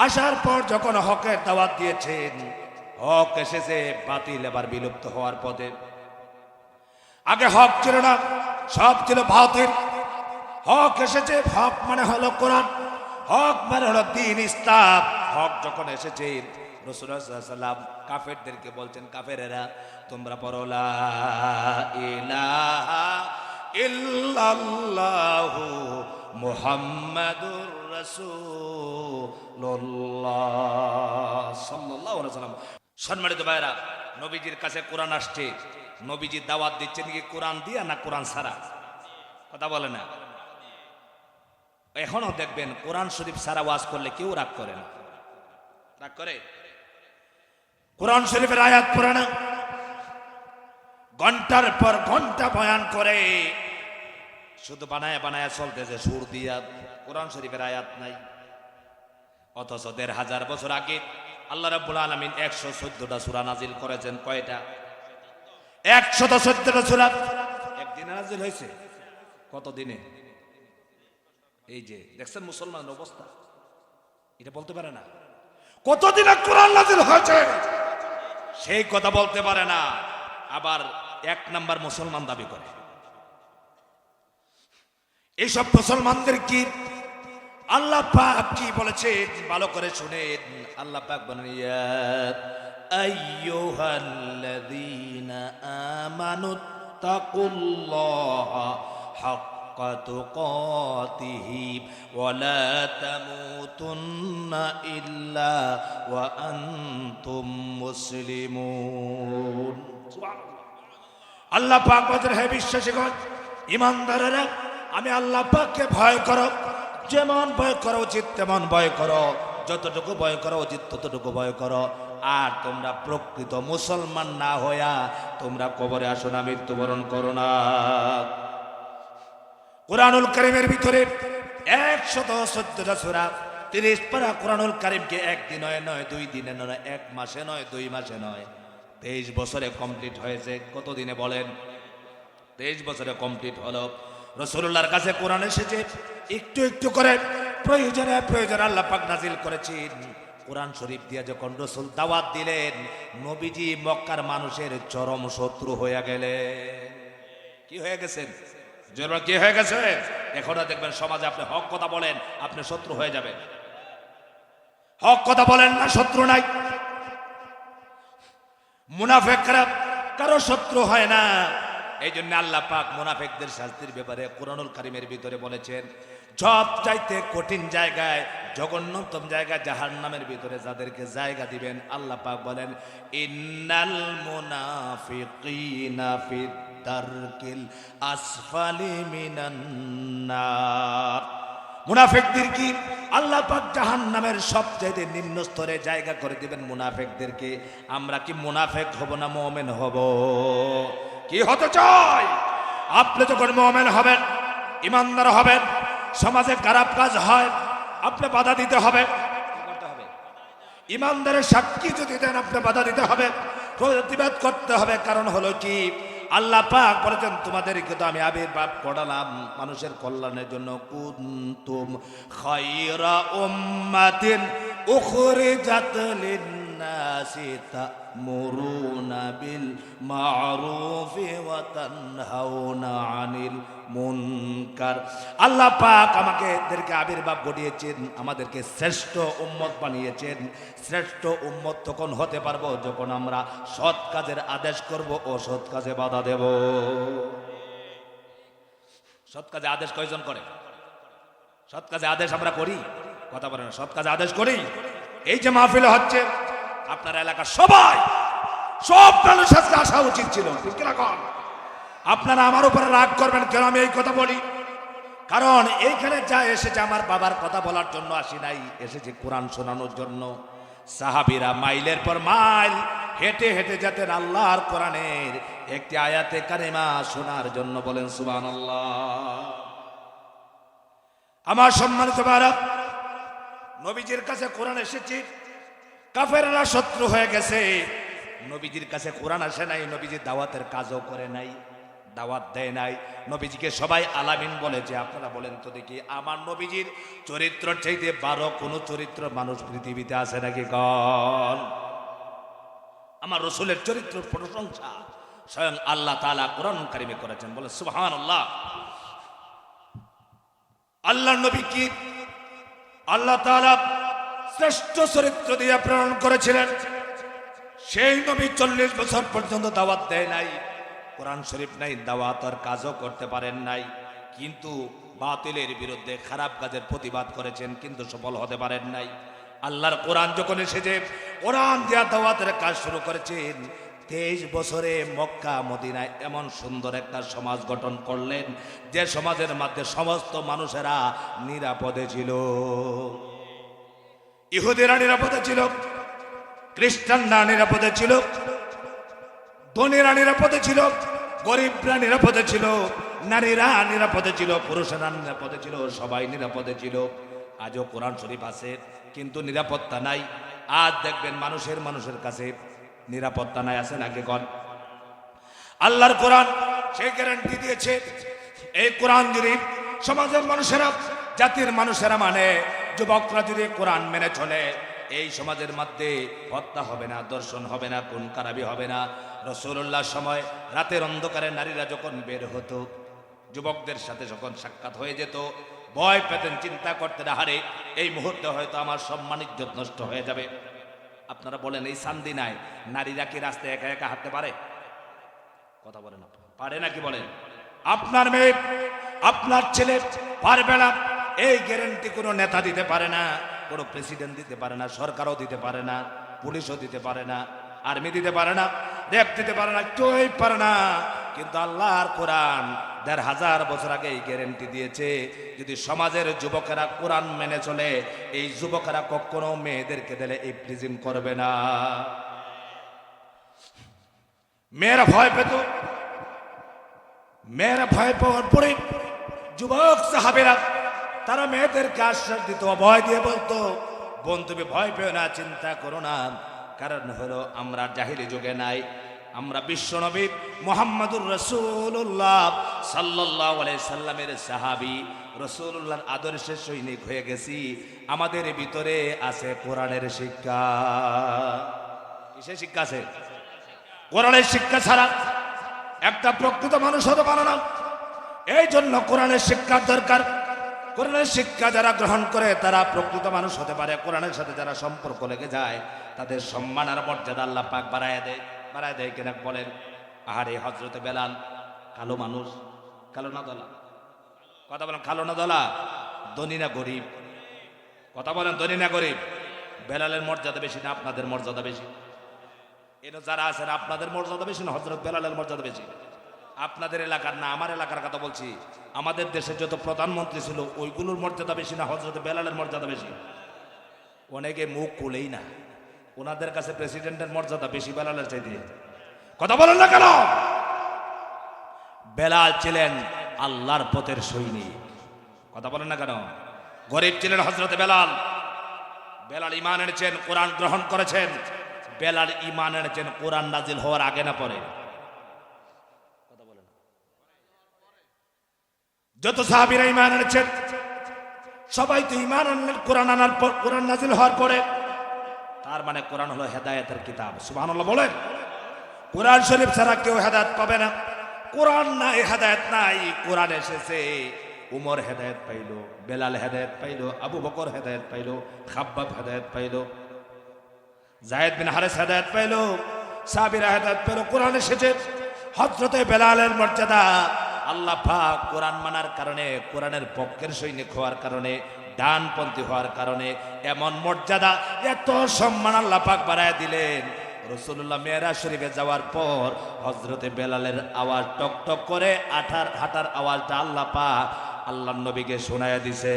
আসার পর যখন হকের দাওয়াত দিয়েছেন, হক এসেছে, বাতিল এবার বিলুপ্ত হওয়ার পথে। আগে হক ছিল না, সব ছিল বাতিল। হক এসেছে, হক মানে হলো কোরআন, হক মানে হলো দ্বীন ইসলাম। হক যখন এসেছে, রাসূলুল্লাহ সাল্লাল্লাহু আলাইহি ওয়াসাল্লাম কাফেরদেরকে বলছেন, কাফেরেরা তোমরা পড়ো লা ইলাহা ইল্লাল্লাহু মুহাম্মাদুর রাসূলুল্লাহ সাল্লাল্লাহু আলাইহি ওয়াসাল্লাম। সম্মানিত ভাইরা, নবীজির কাছে কোরআন আসছে, নবীজি দাওয়াত দিচ্ছেন কি কোরআন দিয়া না কোরআন ছাড়া? কথা বলে না। এখনো দেখবেন কোরআন শরীফ ছাড়া ওয়াজ করলে কেউ রাগ করে না। রাগ করে? কোরআন শরীফের আয়াত পড়ে না, ঘন্টার পর ঘন্টা বয়ান করে, শুধু বানায় বানায় চলতেছে সুর দিয়া, কোরআন শরীফের আয়াত নাই। অথচ ১৫০০ বছর আগে আল্লাহ রাব্বুল আলামিন ১১৪টা সূরা নাজিল করেছেন। কয়টা? ১১৪টা সূরা একদিনে নাজিল হয়েছে। কত দিনে? এই যে দেখছেন মুসলমানের অবস্থা, এটা বলতে পারে না কতদিনে কোরআন নাজিল হয়েছে, সেই কথা বলতে পারে না। আবার ১ নাম্বার মুসলমান দাবি করে। এইসব মুসলমানদের কি আল্লাহ পাক কি বলেছে ভালো করে শুনেন। আল্লাহ পাক বলেন, ইয়া আইয়ুহাল্লাযীনা আমানুত্তাকুল্লাহা হাক্কা তুকাতিহি ওয়া লা তামুতুন্না ইল্লা ওয়া আনতুম মুসলিমুন। সুবহানাল্লাহ। আল্লাহ পাক বলেন, হে বিশ্বাসীগণ, ঈমানদারেরা, আমি আল্লাহ পাককে ভয় করো, যেমন ভয় করা উচিত তেমন ভয় করো, যতটুকু ভয় করা উচিত ততটুকু ভয় করো। আর তোমরা প্রকৃত মুসলমান না হইয়া তোমরা কবরে আসো না, মৃত্যুবরণ করো না। কোরআনুল কারীমের ভিতরে ১১৪টা সূরা, ৩০ পারা কোরআনুল কারীমকে একদিনে নয়, 2 দিনে নয়, 1 মাসে নয়, 2 মাসে নয়, 23 বছরে কমপ্লিট হয়েছে। কত দিনে বলেন? 23 বছরে কমপ্লিট হলো। রাসূলুল্লাহর কাছে কোরআন এসেছে, একটু একটু করে প্রয়োজনে প্রয়োজনে আল্লাহ পাক নাজিল করেছেন। কোরআন শরীফ দিয়ে যখন রসুল দাওয়াত দিলেন, নবীজি মক্কার মানুষের চরম শত্রু হয়ে গেলেন। কি হয়ে গেছেন? কি হয়ে গেছে? এখনো দেখবেন সমাজে আপনি হক কথা বলেন, আপনি শত্রু হয়ে যাবেন। হক কথা বলেন না, শত্রু নাই। মুনাফিকরা কারো শত্রু হয় না। এই জন্য আল্লাহ পাক মুনাফিকদের শাস্তির ব্যাপারে কোরআনুল কারীমের ভিতরে বলেছেন, সব চাইতে কঠিন জায়গায়, জঘন্যতম জায়গায়, জাহান্নামের ভিতরে যাদেরকে জায়গা দিবেন, আল্লাহ পাক বলেন, ইন্নাল মুনাফিকিনা ফিদ দারকিল আসফালি মিনান নার। মুনাফিকদের কি আল্লাহ পাক জাহান্নামের সবচেয়ে নিম্ন স্তরে জায়গা করে দিবেন মুনাফিকদেরকে। আমরা কি মুনাফিক হব না মুমিন হব? কি হতে চাই? আপনি যখন মুমিন হবেন, ইমানদার হবেন, সমাজে খারাপ কাজ হয় আপনি বাধা দিতে হবে। ইমানদারের সাক্ষী যদি দেন আপনি বাধা দিতে হবে, প্রতিবাদ করতে হবে। কারণ হলো কি, আল্লাহ পাক বলেছেন তোমাদেরকে তো আমি আবির্ভাব করালাম মানুষের কল্যাণের জন্য। কুনতুম খায়রা উম্মাতিন উখরিজাত লিন-নাসি তা'মুরুনা বিল মা'রুফি ওয়া তানহাউনা আনিল মুনকার। আল্লাহ পাক আমাদেরকে আবির্ভাব ঘটিয়েছেন, আমাদেরকে শ্রেষ্ঠ উম্মত বানিয়েছেন। শ্রেষ্ঠ উম্মত তখন হতে পারবো যখন আমরা সৎ কাজের আদেশ করব ও সৎ কাজে বাধা দেব। সৎ কাজে আদেশ কয়জন করে? সৎ কাজে আদেশ আমরা করি? কথা বলেন, সৎ কাজে আদেশ করি? এই যে মাহফিল হচ্ছে, আপনার এলাকার সবাই, সব মানুষ আজকে আসা উচিত ছিল, ঠিক না? আপনারা আমার উপরে রাগ করবেন কেন আমি এই কথা বলি? কারণ এইখানে যা এসেছে আমার বাবার কথা বলার জন্য আসি নাই, এসেছে কোরআন শোনানোর জন্য। সাহাবীরা মাইলের পর মাইল হেঁটে হেঁটে যেতেন আল্লাহর কোরআনের একটি আয়াতে কারিমা শোনার জন্য। বলেন সুবহানাল্লাহ। আমার সম্মানিত ভাইরা, নবীজির কাছে কোরআন এসেছে, কাফেররা শত্রু হয়ে গেছে। নবীজির কাছে কোরআন আসে নাই, নবীজি দাওয়াতের কাজও করে নাই, দাওয়াত দেয় নাই। নবীজিকে সবাই আলামিন বলেছে। আপনারা বলেন তো দেখি, আমার নবীজির চরিত্র চাইতে 12 কোন চরিত্র মানুষ পৃথিবীতে আছে নাকি? কন। আমার রসুলের চরিত্র প্রশংসা স্বয়ং আল্লাহ তাআলা কোরআন কারিমে করেছেন। বলে সুবহানাল্লাহ। আল্লাহর নবী কি আল্লাহ তাআলা শ্রেষ্ঠ চরিত্র দিয়ে প্রেরণ করেছিলেন। সেই নবী 40 বছর পর্যন্ত দাওয়াত দেয় নাই, কোরআন শরীফ নাই, দাওয়াতের কাজও করতে পারেন নাই। কিন্তু বাতিলের বিরুদ্ধে, খারাপ কাজের প্রতিবাদ করেছেন, কিন্তু সফল হতে পারেন নাই। আল্লাহর কোরআন যখন এসেছে, কোরআন দিয়া দাওয়াতের কাজ শুরু করেছেন। 23 বছরে মক্কা মদিনায় এমন সুন্দর একটা সমাজ গঠন করলেন, যে সমাজের মধ্যে সমস্ত মানুষেরা নিরাপদে ছিল। ইহুদিরা নিরাপদে ছিল, খ্রিস্টানরা নিরাপদে ছিল, ধনীরা নিরাপদে ছিল, গরিবরা নিরাপদে ছিল, নারীরা নিরাপদে ছিল, পুরুষেরা নিরাপদে ছিল, সবাই নিরাপদে ছিল। আজও কোরআন শরীফ আছে কিন্তু নিরাপত্তা নাই। আজ দেখবেন মানুষের কাছে নিরাপত্তা নাই, আছে নাকি? কন। আল্লাহর কোরআন সেই গ্যারান্টি দিয়েছে, এই কোরআন যদি সমাজের মানুষেরা, জাতির মানুষেরা মানে, যুবকরা যদি কোরআন মেনে চলে, এই সমাজের মধ্যে হত্যা হবে না, দর্শন হবে না, খুন খারাপি হবে না। রাসূলুল্লাহর সময় রাতের অন্ধকারে নারীরা যখন বের হতো, যুবকদের সাথে যখন সাক্ষাৎ হয়ে যেত, ভয় পেতেন, চিন্তা করতেন, আহারে এই মুহূর্তে হয়তো আমার সম্মান ইজ্জত নষ্ট হয়ে যাবে। আপনারা বলেন, এই শান্তি নাই, নারীরা কি রাস্তায় একা একা হাঁটতে পারে? কথা বলেন, পারে নাকি? বলেন। আপনার মেয়ে, আপনার ছেলে পারবে না, এই গ্যারান্টি কোনো নেতা দিতে পারে না, কোনো প্রেসিডেন্ট দিতে পারে না, সরকারও দিতে পারে না, পুলিশও দিতে পারে না, আর্মি দিতে পারে না, র্যাব দিতে পারে না, কেউই পারে না। কিন্তু আল্লাহর কোরআন 1500 বছর আগে এই গ্যারান্টি দিয়েছে, যদি সমাজের যুবকেরা কোরআন মেনে চলে, এই যুবকেরা কখনো মেয়েদেরকে দিলে এই প্রিজিম করবে না। মেয়েরা ভয় পেত, মেয়েরা ভয় পাওয়ার পরে যুবক সাহাবীরা তারা মেয়েদেরকে আশ্বাস দিত, ভয় দিয়ে বলতো, বোন তুমি ভয় পেও না, চিন্তা করো না। কারণ হলো আমরা জাহিলি যুগে নাই, আমরা বিশ্বনবী মুহাম্মদুর রাসূলুল্লাহ সাল্লাল্লাহু আলাইহি সাল্লামের সাহাবী, রাসূলুল্লাহর আদর্শের সৈনিক হয়ে গেছি। আমাদের ভিতরে আছে কোরআনের শিক্ষা। কিসের শিক্ষা আছে? কোরআনের শিক্ষা ছাড়া একটা প্রকৃত মানুষ হতে পারে না। এই জন্য কোরআনের শিক্ষার দরকার। কোরআনের শিক্ষা যারা গ্রহণ করে তারা প্রকৃত মানুষ হতে পারে। কোরআনের সাথে যারা সম্পর্ক লেগে যায় তাদের সম্মান আর মর্যাদা আল্লাহ পাক বাড়ায় দেয় কিনা বলেন? আহারে হযরতে বেলাল কালো মানুষ, কালো না দলা? কথা বলেন, কালো না দলা? ধনী না গরিব? কথা বলেন, ধনী না গরিব? বেলালের মর্যাদা বেশি না আপনাদের মর্যাদা বেশি? এটা যারা আছেন আপনাদের মর্যাদা বেশি না হযরত বেলালের মর্যাদা বেশি? আপনাদের এলাকার না, আমার এলাকার কথা বলছি। আমাদের দেশে যত প্রধানমন্ত্রী ছিল ওইগুলোর মর্যাদা বেশি না হযরত বেলালের মর্যাদা বেশি? অনেকে মুখ খুলেই না, ওনাদের কাছে প্রেসিডেন্টের মর্যাদা বেশি বেলালের চাইতে। কথা বলেন না কেন? বেলাল ছিলেন আল্লাহর পথের সৈনিক। কথা বলেন না কেন? গরিব ছিলেন হযরত বেলাল। বেলাল ঈমান এনেছেন, কোরআন গ্রহণ করেছেন। বেলাল ঈমান এনেছেন কোরআন নাজিল হওয়ার আগে না পরে? কথা বলেন। যত সাহাবীরা ঈমান এনেছেন সবাই তো ঈমান আনলেন কোরআন আনার পর, কোরআন নাজিল হওয়ার পরে। তার মানে কোরআন হলো হেদায়েতের কিতাব। সুবহানাল্লাহ বলেন। কোরআন শরীফ ছাড়া কেউ হেদায়েত পাবে না। কোরআন নাই, হেদায়েত নাই। কোরআন এসেছে, উমর হেদায়েত পাইলো, বেলাল হেদায়েত পাইলো, আবু বকর হেদায়েত পাইলো, খাব্বাব হেদায়েত পাইলো, যায়েদ বিন হারেস হেদায়েত পাইলো, সাহাবীরা হেদায়েত পাইলো। কোরআন এসেছে। হযরতে বেলালের মর্যাদা আল্লাহ পাক কোরআন মানার কারণে, কোরআনের পক্ষের সৈনিক হওয়ার কারণে, ডানপন্থী হওয়ার কারণে এমন মর্যাদা, এত সম্মান আল্লাহ পাক বাড়ায় দিলেন। রাসূলুল্লাহ মিরাজ শরীফে যাওয়ার পর হযরতে বেলালের আওয়াজ টক টক করে হাঁটার আওয়াজটা আল্লাহ পাক আল্লাহর নবীকে শোনায়া দিছে।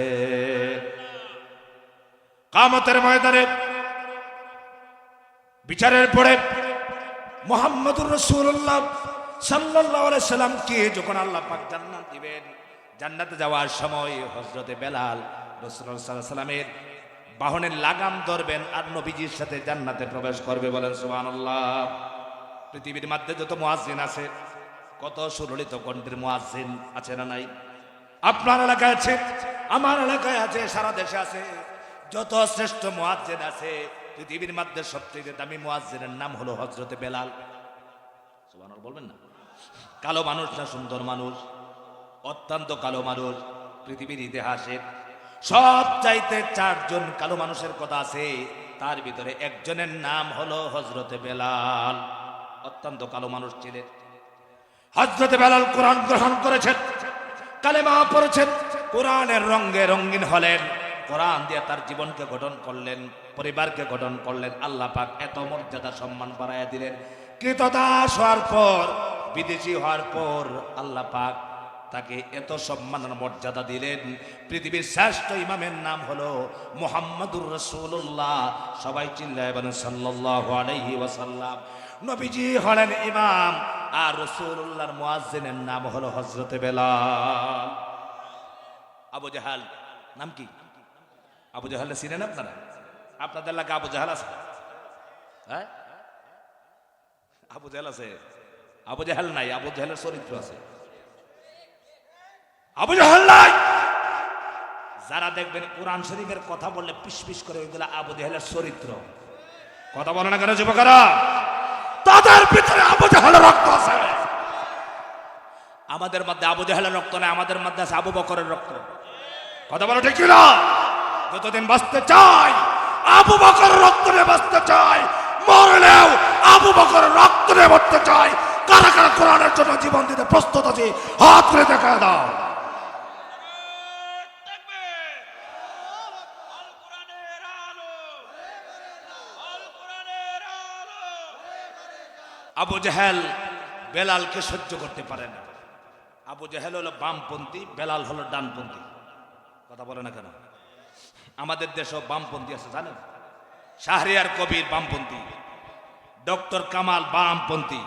কিয়ামতের ময়দানে বিচারের পরে মুহাম্মদুর রাসূলুল্লাহ সাল্লাল্লাহু আলাইহি সাল্লামকে যখন আল্লাহ পাক জান্নাত দিবেন, জান্নাতে যাওয়ার সময় হযরতে বেলাল রাসূলুল্লাহ সাল্লাল্লাহু আলাইহি সাল্লামের বাহনের লাগাম ধরবেন আর নবীজির সাথে জান্নাতে প্রবেশ করবে। বলেন সুবহানাল্লাহ। পৃথিবীর মধ্যে যত মুয়াজ্জিন আছে, কত সুললিত কণ্ঠের মুয়াজ্জিন আছে না নাই? আপনার এলাকায় আছে, আমার এলাকায় আছে, সারা দেশে আছে। যত শ্রেষ্ঠ মুয়াজ্জিন আছে, পৃথিবীর মধ্যে সবচেয়ে দামি মুয়াজ্জিনের নাম হলো হযরতে বেলাল। সুবহানাল্লাহ বলবেন না? কালো মানুষ না সুন্দর মানুষ? অত্যন্ত কালো মানুষ। পৃথিবীর ইতিহাসে সব চাইতে 4 জন কালো মানুষের কথা আছে, তার ভিতরে একজনের নাম হলো হযরতে বেলাল। অত্যন্ত কালো মানুষ ছিলেন হযরতে বেলাল। কোরআন গ্রহণ করেছেন, কালেমা পড়েছেন, কোরআনের রঙে রঙিন হলেন। কোরআন দিয়ে তার জীবনকে গঠন করলেন, পরিবারকে গঠন করলেন। আল্লাহ পাক এত মর্যাদা সম্মান বাড়াইয়া দিলেন। কৃতদাস হওয়ার পর, বিদেশি হওয়ার পর আল্লাহ পাক তাকে এত সম্মানের মর্যাদা দিলেন। পৃথিবীর শ্রেষ্ঠ ইমামের নাম হলো মুহাম্মদুর রাসূলুল্লাহ। সবাই চিল্লায় বলেন সাল্লাল্লাহু আলাইহি ওয়াসাল্লাম। নবীজি হলেন ইমাম আর রাসূলুল্লাহর মুয়াজ্জিনের নাম হলো হযরতে বেলাল। আবু জাহাল নাম কি? আবু জাহাল চিনেন আপনারা? আপনাদের এলাকা আবু জাহাল আছে? হ্যাঁ, আবু জাহাল আছে? আবু জাহাল নাই, আবু জাহালের চরিত্র আছে। আবু জাহাল নাই। যারা দেখবেন কোরআন শরীফের কথা বললে পিস পিস করে, ওইগুলা আবু জাহালের চরিত্র। কথা বলে না কেন যুবকেরা? তাদের ভিতরে আবু জাহালের রক্ত আছে। আমাদের মধ্যে আবু জাহালের রক্ত নাই, আমাদের মধ্যে আছে আবু বকরের রক্ত। কথা বলো ঠিক না? যতদিন বাঁচতে চাই আবু বকরের রক্ত নিয়ে বাঁচতে চাই, মরলেও আবু বকরের রক্ত নিয়ে মরতে চাই। কারা কারা কোরআনের জন্য জীবন দিতে প্রস্তুত আছে হাত তুলে দেখা দাও। আবু জাহেল বেলালকে সহ্য করতে পারে না। আবু জাহেল হলো বামপন্থী, বেলাল হলো ডানপন্থী। কথা বলে না কেন? আমাদের দেশেও বামপন্থী আছে জানেন? শাহরিয়ার কবির বামপন্থী, ডক্টর কামাল বামপন্থী।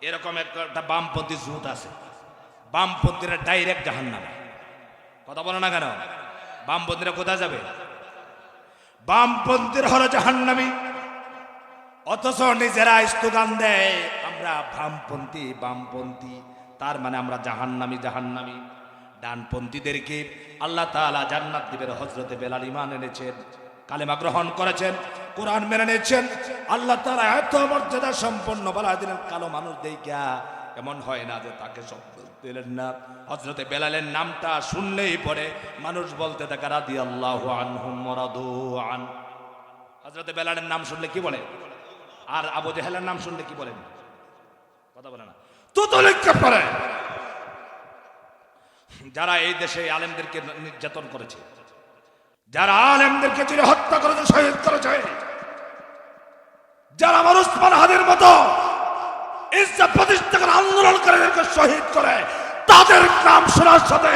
এরকম একটা বামপন্থী জোট আছে। বামপন্থীরা ডাইরেক্ট জাহান্নামে। কথা বলে না কেন? বামপন্থীরা কোথায় যাবে? বামপন্থীরা হলো জাহান্নামী। অথচ নিজেরা স্লোগান দেয় আমরা বামপন্থী বামপন্থী, তার মানে আমরা জাহান্নামী জাহান্নামী। ডানপন্থীদেরকে আল্লাহ তাআলা জান্নাত দিবেন। হযরতে বেলাল ঈমান এনেছেন, কালেমা গ্রহণ করেছেন, কোরআন মেনে নিয়েছেন। আল্লাহ তাআলা এত মর্যাদা সম্পন্ন বানায় দিলেন, কালো মানুষ দেইখা এমন হয় না যে তাকে সম্মান দিলেন না। হযরতে বেলালের নামটা শুনলেই পরে মানুষ বলতে থাকে রাদিয়াল্লাহু আনহুম ওয়া রাদু আন। হযরতে বেলালের নাম শুনলে কি বলে? আর আবু জেহেলের নাম শুনলে কি বলেন? কথা বলে না, তুতলিকা পড়ে। যারা এই দেশে আলেমদেরকে নির্যাতন করেছে, যারা আলেমদেরকে চিরে হত্যা করেছে, শহীদ করেছে, যারা আমার উসমান হাদির মতো ইজ্জত প্রতিষ্ঠা করে আন্দোলনকারীদেরকে শহীদ করে, তাদের নাম শোনার সাথে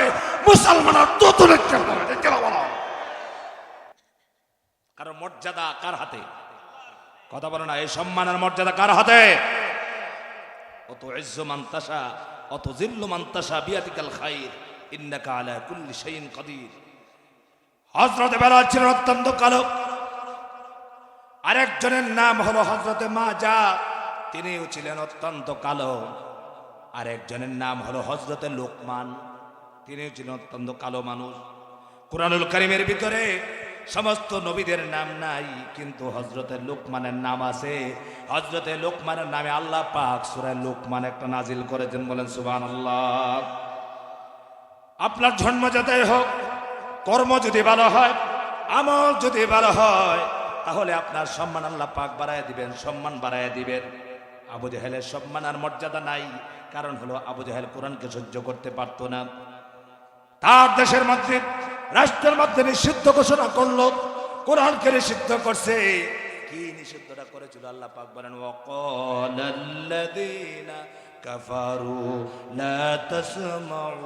মুসলমানরা তুতলিকা পড়ে। কেন বলো? কারণ মর্যাদা কার হাতে? কথা বলো না, এই সম্মানের মর্যাদা কার হাতে? অত ইজ্জু মান তাশা অত জিল্লু মান তাশা বিয়াদিকাল খাইর ইন্নাকা আলা কুল্লি শাইইন কাদির। হযরত বেলাল ছিলেন অত্যন্ত কালো। আরেকজনের নাম হলো হযরতে মাজা, তিনিও ছিলেন অত্যন্ত কালো। আরেকজনের নাম হলো হযরতে লোকমান, তিনিও ছিলেন অত্যন্ত কালো মানুষ। কুরআনুল কারীমের ভিতরে সমস্ত নবীদের নাম নাই, কিন্তু হযরতে লোকমানের নাম আছে। হযরতে লোকমানের নামে আল্লাহ পাক সূরা লোকমান একটা নাজিল করেছেন, বলেন সুবহানাল্লাহ। আপনার জন্ম যাতে হোক, কর্ম যদি ভালো হয়, আমল যদি ভালো হয়, তাহলে আপনার সম্মান আল্লাহ পাক বাড়ায় দিবেন, সম্মান বাড়ায় দিবেন। আবু জেহেলের সম্মান আর মর্যাদা নাই, কারণ হলো আবু জেহেল কোরআনকে সহ্য করতে পারতো না। তার দেশের মধ্যে, রাষ্ট্রের মধ্যে নিষিদ্ধ ঘোষণা করলো, কোরআনকে নিষিদ্ধ করছে। কি নিষিদ্ধটা করেছিল? আল্লাহ পাক বলেন ওয়াকালাল্লাযীনা কাফারু লা তাসমাউ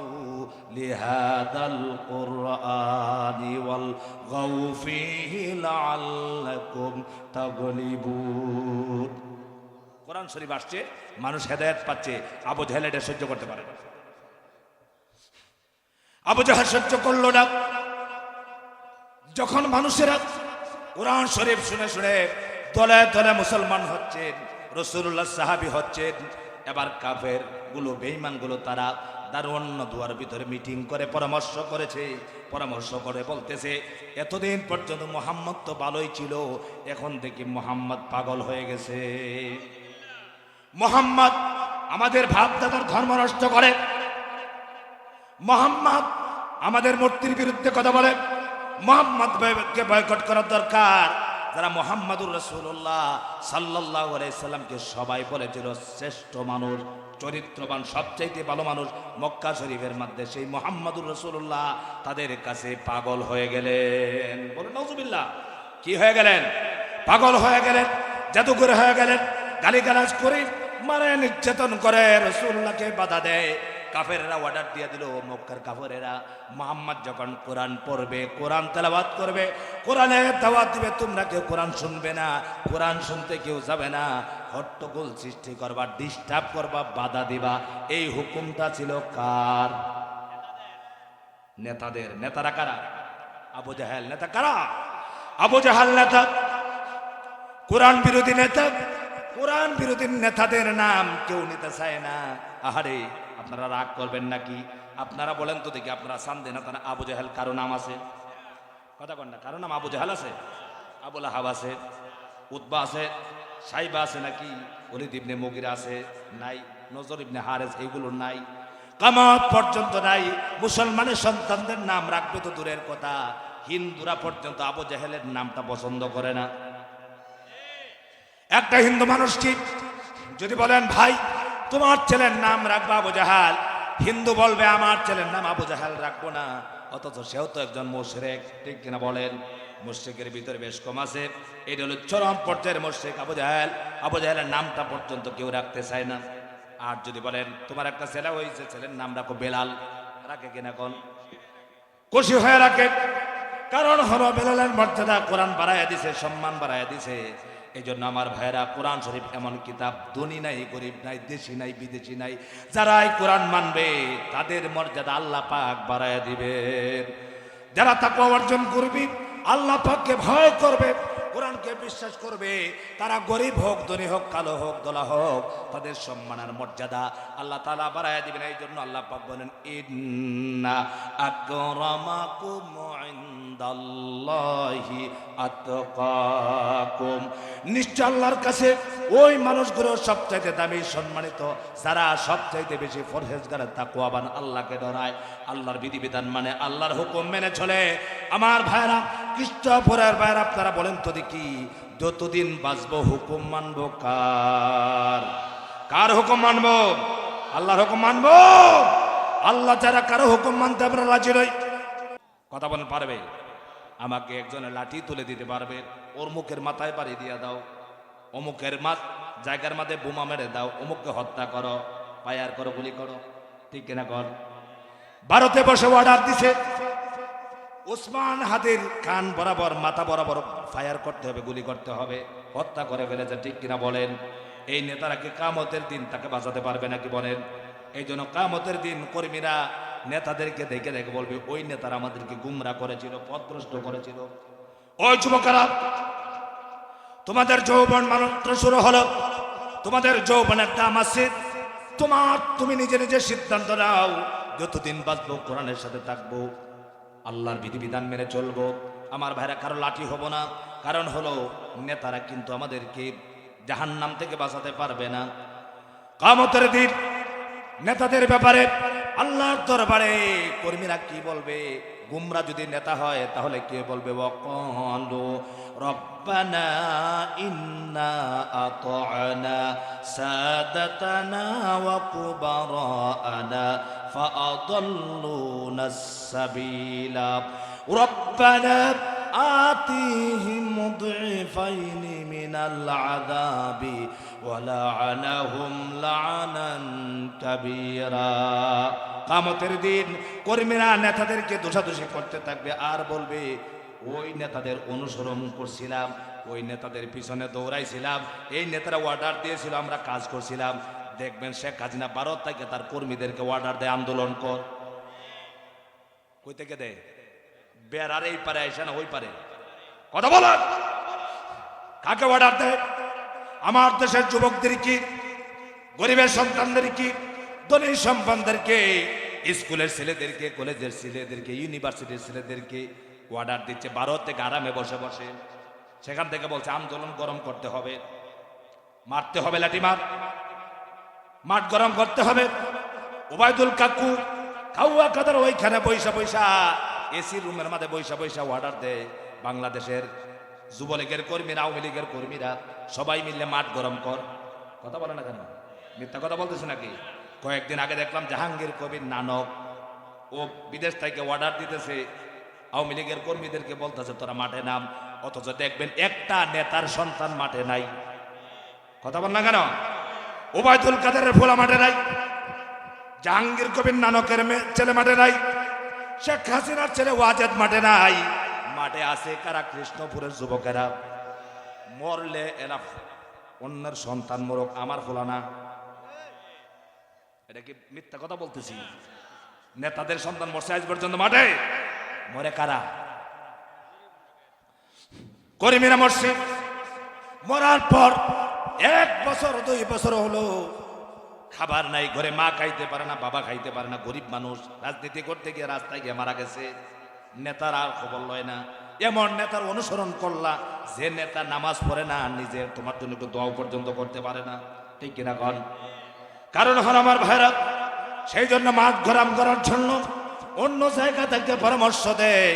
লিহাদাল কুরআনি ওয়ালগাউ ফীহি লাআল্লাকুম তাগলিবুন। কোরআন শরীফ আসছে, মানুষ হেদায়েত পাচ্ছে, আবু জেহেল এটা সহ্য করতে পারে না। আবু জেহেল সহ্য করলো না। যখন মানুষেরা কোরআন শরীফ শুনে শুনে দলে দলে মুসলমান হচ্ছেন, রাসূলুল্লাহ সাহাবী হচ্ছেন, এবার কাফের গুলো, বেঈমান গুলো, তারা দারুয়ান্ন দুয়ার ভিতরে মিটিং করে পরামর্শ করেছে। পরামর্শ করে বলতেছে, এতদিন পর্যন্ত মুহাম্মদ তো ভালোই ছিল, এখন দেখি মুহাম্মদ পাগল হয়ে গেছে। মুহাম্মদ আমাদের ভাবদাদার ধর্ম নষ্ট করে, মুহাম্মদ আমাদের মূর্তির বিরুদ্ধে কথা বলে, মুহাম্মদকে বয়কট করার দরকার। যারা মুহাম্মাদুর রাসূলুল্লাহ সাল্লাল্লাহু আলাইহি সাল্লামকে সবাই বলেছিল শ্রেষ্ঠ মানুষ, চরিত্রবান, সবচাইতে ভালো মানুষ মক্কা শরীফের মধ্যে, সেই মুহাম্মাদুর রাসূলুল্লাহ তাদের কাছে পাগল হয়ে গেলেন। বলুন নাউজুবিল্লাহ। কি হয়ে গেলেন? পাগল হয়ে গেলেন, জাদুকর হয়ে গেলেন, গালিগালাজ করে, মারে, নির্যাতন করে, রাসূলুল্লাহকে বাধা দেয়। কাফেরেরা অর্ডার দিয়ে দিল, মক্কার কাফেরেরা, মুহাম্মদ যখন কোরআন পড়বে, কোরআন তেলাওয়াত করবে, কোরআনের দাওয়াত দিবে, তোমরা কেউ কোরআন শুনবে না, কোরআন শুনতে কেউ যাবে না, হট্টগোল সৃষ্টি করবা, ডিস্টার্ব করবা, বাধা দিবা। এই হুকুমটা ছিল কার? নেতাদের। নেতারা কারা? আবু জেহেল। নেতা কারা? আবু জেহেল নেতা, কোরআন বিরোধী নেতা। কোরআন বিরোধী নেতাদের নাম কেউ নিতে চায় না। আহারে, আপনারা রাগ করবেন নাকি? আপনারা বলেন তো দেখি, আপনারা সামনে নেতা আবু জেহেল কারো নাম আছে? কথা বলেন না, কারো নাম আবু জেহেল আছে? আবু লাহাব আছে, উতবা আছে, সাইবা আছে নাকি? ওলীদ ইবনে মুগীরা আছে? নাই। নজর ইবনে হারেস, এইগুলো নাই, কিয়ামত পর্যন্ত নাই। মুসলমানের সন্তানদের নাম রাখবে তো দূরের কথা, হিন্দুরা পর্যন্ত আবু জেহেলের নামটা পছন্দ করে না। একটা হিন্দু মানুষকে যদি বলেন, ভাই তোমার ছেলের নাম রাখবো আবু জাহাল, হিন্দু বলবে আমার ছেলের নাম আবু জাহাল রাখবো না। অথচ সেও তো একজন মুশরিক, ঠিক কিনা বলেন? মুশরিকের ভিতরে বেশ কম আছে, এটা হলো চরম পর্যায়ের মুশরিক আবু জাহাল। আবু জাহালের নামটা পর্যন্ত কেউ রাখতে চায় না। আর যদি বলেন তোমার একটা ছেলে হয়েছে, ছেলের নাম রাখো বেলাল, রাখে কিনা? কোন খুশি হয়ে রাখে, কারণ হলো বেলালের মর্যাদা কোরআন বাড়াইয়া দিছে, সম্মান বাড়াইয়া দিছে। এই জন্য আমার ভাইরা, কোরআন শরীফ এমন কিতাব, ধনী নাই, গরিব নাই, দেশি নাই, বিদেশি নাই, যারা এই কোরআন মানবে তাদের মর্যাদা আল্লাহ পাক বাড়াইয়া দিবেন। যারা তাকওয়া অর্জন করবে, আল্লাহ পাককে ভয় করবে, কোরআনকে রসুলকে বিশ্বাস করবে, তারা গরিব হোক, ধনী হোক, কালো হোক, দোলা হোক, তাদের সম্মানের মর্যাদা আল্লাহ তাআলা বাড়ায় দিবেন। এই জন্য আল্লাহ পাক বলেন, ইন্না আকরামাকুম ইনদাল্লাহি আতকাকুম, নিশ্চয় আল্লাহর কাছে ওই মানুষগুলো সবচাইতে দামি, সম্মানিত, যারা সবচাইতে বেশি পরহেজগার, তাকওয়াবান, আল্লাহকে ডরায়, আল্লাহর বিধিবিধান মানে, আল্লাহর হুকুম মেনে চলে। আমার ভাইরা, খ্রিস্টপরের ভাইরা, আপনারা বলেন তো দেখি, যতদিন বাঁচবো হুকুম মানবো কার? কার হুকুম মানবো? আল্লাহর হুকুম মানবো। আল্লাহ যারা কারো হুকুম মানতে আমরা রাজি নই। কথা বলেন, পারবে? আমাকে একজনের লাঠি তুলে দিতে পারবে, ওর মুখের মাথায় বাড়ি দিয়ে দাও, অমুকের জায়গার মাঝে বোমা মেরে দাও, অমুককে হত্যা করো, ফায়ার করো, গুলি করো, ঠিক কিনা কর? ভারতে বসে অর্ডার দিছে, ওসমান হাদির কান বরাবর, মাথা বরাবর ফায়ার করতে হবে, গুলি করতে হবে, হত্যা করে ফেলেছে, ঠিক কিনা বলেন? এই নেতারা কি কিয়ামতের দিন তাকে বাঁচাতে পারবে নাকি বলেন? এই জন্য কিয়ামতের দিন কর্মীরা নেতাদেরকে দেখে দেখে বলবে, ওই নেতারা আমাদেরকে গুমরা করেছিল, পথভ্রষ্ট করেছিল। ওই যুবকেরা, তোমাদের যৌবন মাত্র শুরু হলো, তোমাদের যৌবনের দাম আছে, তুমি নিজে নিজে সিদ্ধান্ত নাও, যতদিন বাঁচবো কোরআনের সাথে থাকবো, আল্লাহর বিধিবিধান মেনে চলবো। আমার ভাইরা, কারো লাঠি হব না। কারণ হলো, নেতারা কিন্তু আমাদেরকে জাহান্নাম থেকে বাঁচাতে পারবে না। কিয়ামতের দিন নেতাদের ব্যাপারে আল্লাহর দরবারে কর্মীরা কি বলবে? গুমরা যদি নেতা হয় তাহলে কে বলবে? ওয়াকালু রব্বানা ইন্না আতা'না সাদাতানা ওয়া কুবারানা ফাআদাল্লুনা সাবিলা রব্বানা আতিহিম মুদঈফাইনি মিনাল আযাবি ওয়া লা'আনাহুম লা'নান কাবীরা। কিয়ামতের দিন কর্মীরা নেতাদেরকে দোষাদোষি করতে থাকবে আর বলবে, ওই নেতাদের অনুসরণ করছিলাম, ওই নেতাদের পিছনে দৌড়াইছিলাম, এই নেতারা অর্ডার দিয়েছিল, আমরা কাজ করছিলাম। দেখবেন শেখ হাসিনা ভারত থেকে তার কর্মীদেরকে অর্ডার দেয়, আন্দোলন কর। কই থেকে দেয়? বেড়ার এই পারে আইসা না ওই পারে? কথা বলেন, কাকে অর্ডার দেয়? আমার দেশের যুবকদের কি, গরিবের সন্তানদের কি, ধনী সম্পন্নদেরকে, স্কুলের ছেলেদেরকে, কলেজের ছেলেদেরকে, ইউনিভার্সিটির ছেলেদেরকে অর্ডার দিচ্ছে ভারত থেকে, আরামে বসে বসে। সেখান থেকে বলছে আন্দোলন গরম করতে হবে, মারতে হবে, লাঠি মাঠ গরম করতে হবে। ওবায়দুল কাকু কাউয়া কাদার ওইখানে বৈশা বৈশা, এসি রুমের মাঝে বৈশা বৈশা অর্ডার দেয়। বাংলাদেশের যুবলীগের কর্মীরা, আওয়ামী লীগের কর্মীরা সবাই মিলে মাঠ গরম কর। কথা বলে না কেন? মিথ্যা কথা বলতেছে নাকি? কয়েকদিন আগে দেখলাম জাহাঙ্গীর কবির নানক, ও বিদেশ থেকে অর্ডার দিতেছে, আওয়ামী লীগের কর্মীদেরকে বলতেছে তোরা মাঠে নাম, অথচ দেখবেন একটা নেতার সন্তান মাঠে নাই। কথা বল না কেন? ওবায়দুল কাদেরের ফোলা মাঠে নাই, জাহাঙ্গীর কবির নানকের ছেলে মাঠে নাই, শেখ হাসিনার ছেলে ওয়াজেদ মাঠে নাই। মাঠে আছে কারা? কৃষ্ণপুরের যুবকেরা। মরলে এরা অন্যের সন্তান মরক, আমার ফোলা না। এটা কি মিথ্যা কথা বলতেছি? নেতাদের সন্তান মরছে আজ পর্যন্ত মাঠে? মরে কারা? কর্মীরা মরছে। মরার পর 1 বছর 2 বছর হলো, খাবার নাই ঘরে, মা খাইতে পারে না, বাবা খাইতে পারে না, গরিব মানুষ, রাজনীতি করতে গিয়ে রাস্তায় গিয়ে মারা গেছে। নেতার আর খবর লয় না। এমন নেতার অনুসরণ করলা যে নেতা নামাজ পড়ে না, নিজে তোমার জন্য একটু দোয়া পর্যন্ত করতে পারে না, ঠিক কিনা কন? কারণ হল আমার ভাইরা, সেই জন্য মাঠ গরম করার জন্য অন্য জায়গা থেকে পরামর্শ দেয়,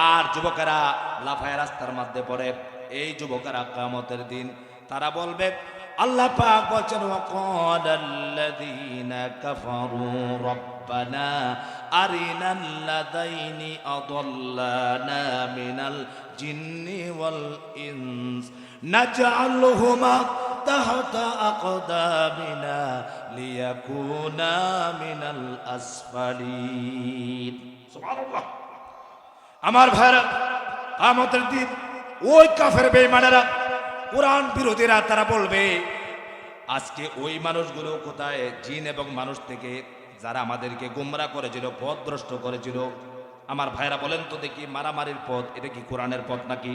আর যুবকেরা লাফায় রাস্তার মধ্যে পড়ে। এই যুবকেরা কিয়ামতের দিন তারা বলবে, আল্লাহ পাক বলেন, ওয়াকালাল্লাযীনা কাফারু রব্বানা আরিনাল্লাযাইনি আদাল্লানা মিনাল জিন্নি ওয়াল ইনস নাজআলহুমা তাহতা আকদামিনা লিয়াকুনা মিনাল আসফালিন। সুবহানাল্লাহ। আমার ভাইরা, কিয়ামতের দিন ওই কাফের বেঈমানেরা, কোরআন বিরোধীরা, তারা বলবে, আজকে ওই মানুষগুলো কোথায়? জিন এবং মানুষ থেকে যারা আমাদেরকে গোমরা করেছিল, পথভ্রষ্ট করেছিল। আমার ভাইরা বলেন তো দেখি, মারামারির পথ এটা কি কোরআনের পথ নাকি?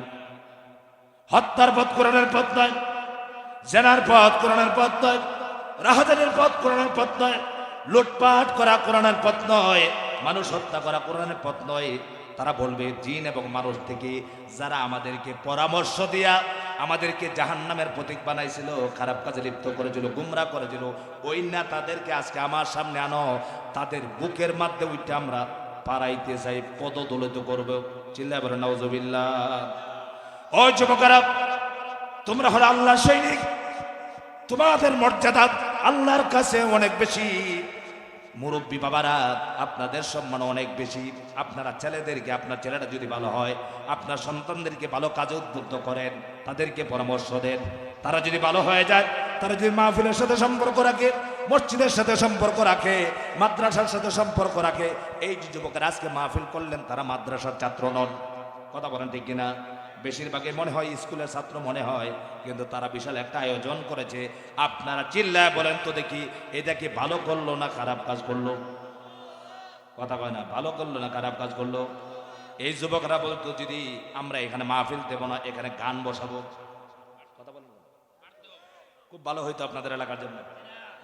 হত্যার পথ কোরআনের পথ নয়, জেনার পথ কোরআনের পথ নয়, রাহাজানির পথ কোরআনের পথ নয়, লুটপাট করা কোরআনের পথ নয়, মানুষ হত্যা করা কোরআনের পথ নয়। তারা বলবে জিন এবং মানুষ থেকে যারা আমাদেরকে পরামর্শ দিয়া আমাদেরকে জাহান্নামের প্রতীক বানাইছিল, খারাপ কাজে লিপ্ত করেছিল, গুমরাহ করেছিল, ওই না তাদেরকে আজকে আমার সামনে আনো, তাদের বুকের মধ্যে উঠে আমরা পাড়াইতে চাই, পদদলিত করবো। চিল্লায় বলে নাউজুবিল্লাহ। ও যুবকেরা, তোমরা হলো আল্লাহ সৈনিক, তোমাদের মর্যাদা আল্লাহর কাছে অনেক বেশি। মুরব্বী বাবারা, আপনাদের সম্মান অনেক বেশি। আপনারা ছেলেদেরকে, আপনার ছেলেটা যদি ভালো হয়, আপনার সন্তানদেরকে ভালো কাজে উদ্বুদ্ধ করেন, তাদেরকে পরামর্শ দেন। তারা যদি ভালো হয়ে যায়, তারা যদি মাহফিলের সাথে সম্পর্ক রাখে, মসজিদের সাথে সম্পর্ক রাখে, মাদ্রাসার সাথে সম্পর্ক রাখে। এই যে যুবকেরা আজকে মাহফিল করলেন, তারা মাদ্রাসার ছাত্র নন। কথা বলেন ঠিক কিনা? বেশিরভাগই মনে হয় স্কুলের ছাত্র মনে হয়, কিন্তু তারা বিশাল একটা আয়োজন করেছে। আপনারা চিল্লায় বলেন তো দেখি, এটা কি ভালো করলো না খারাপ কাজ করলো? কথা কয় না, ভালো করলো না খারাপ কাজ করলো? এই যুবকরা বলতো যদি আমরা এখানে মাহফিল দেব না, এখানে গান বসাবো, কথা বলেন, খুব ভালো হইতো আপনাদের এলাকার জন্য,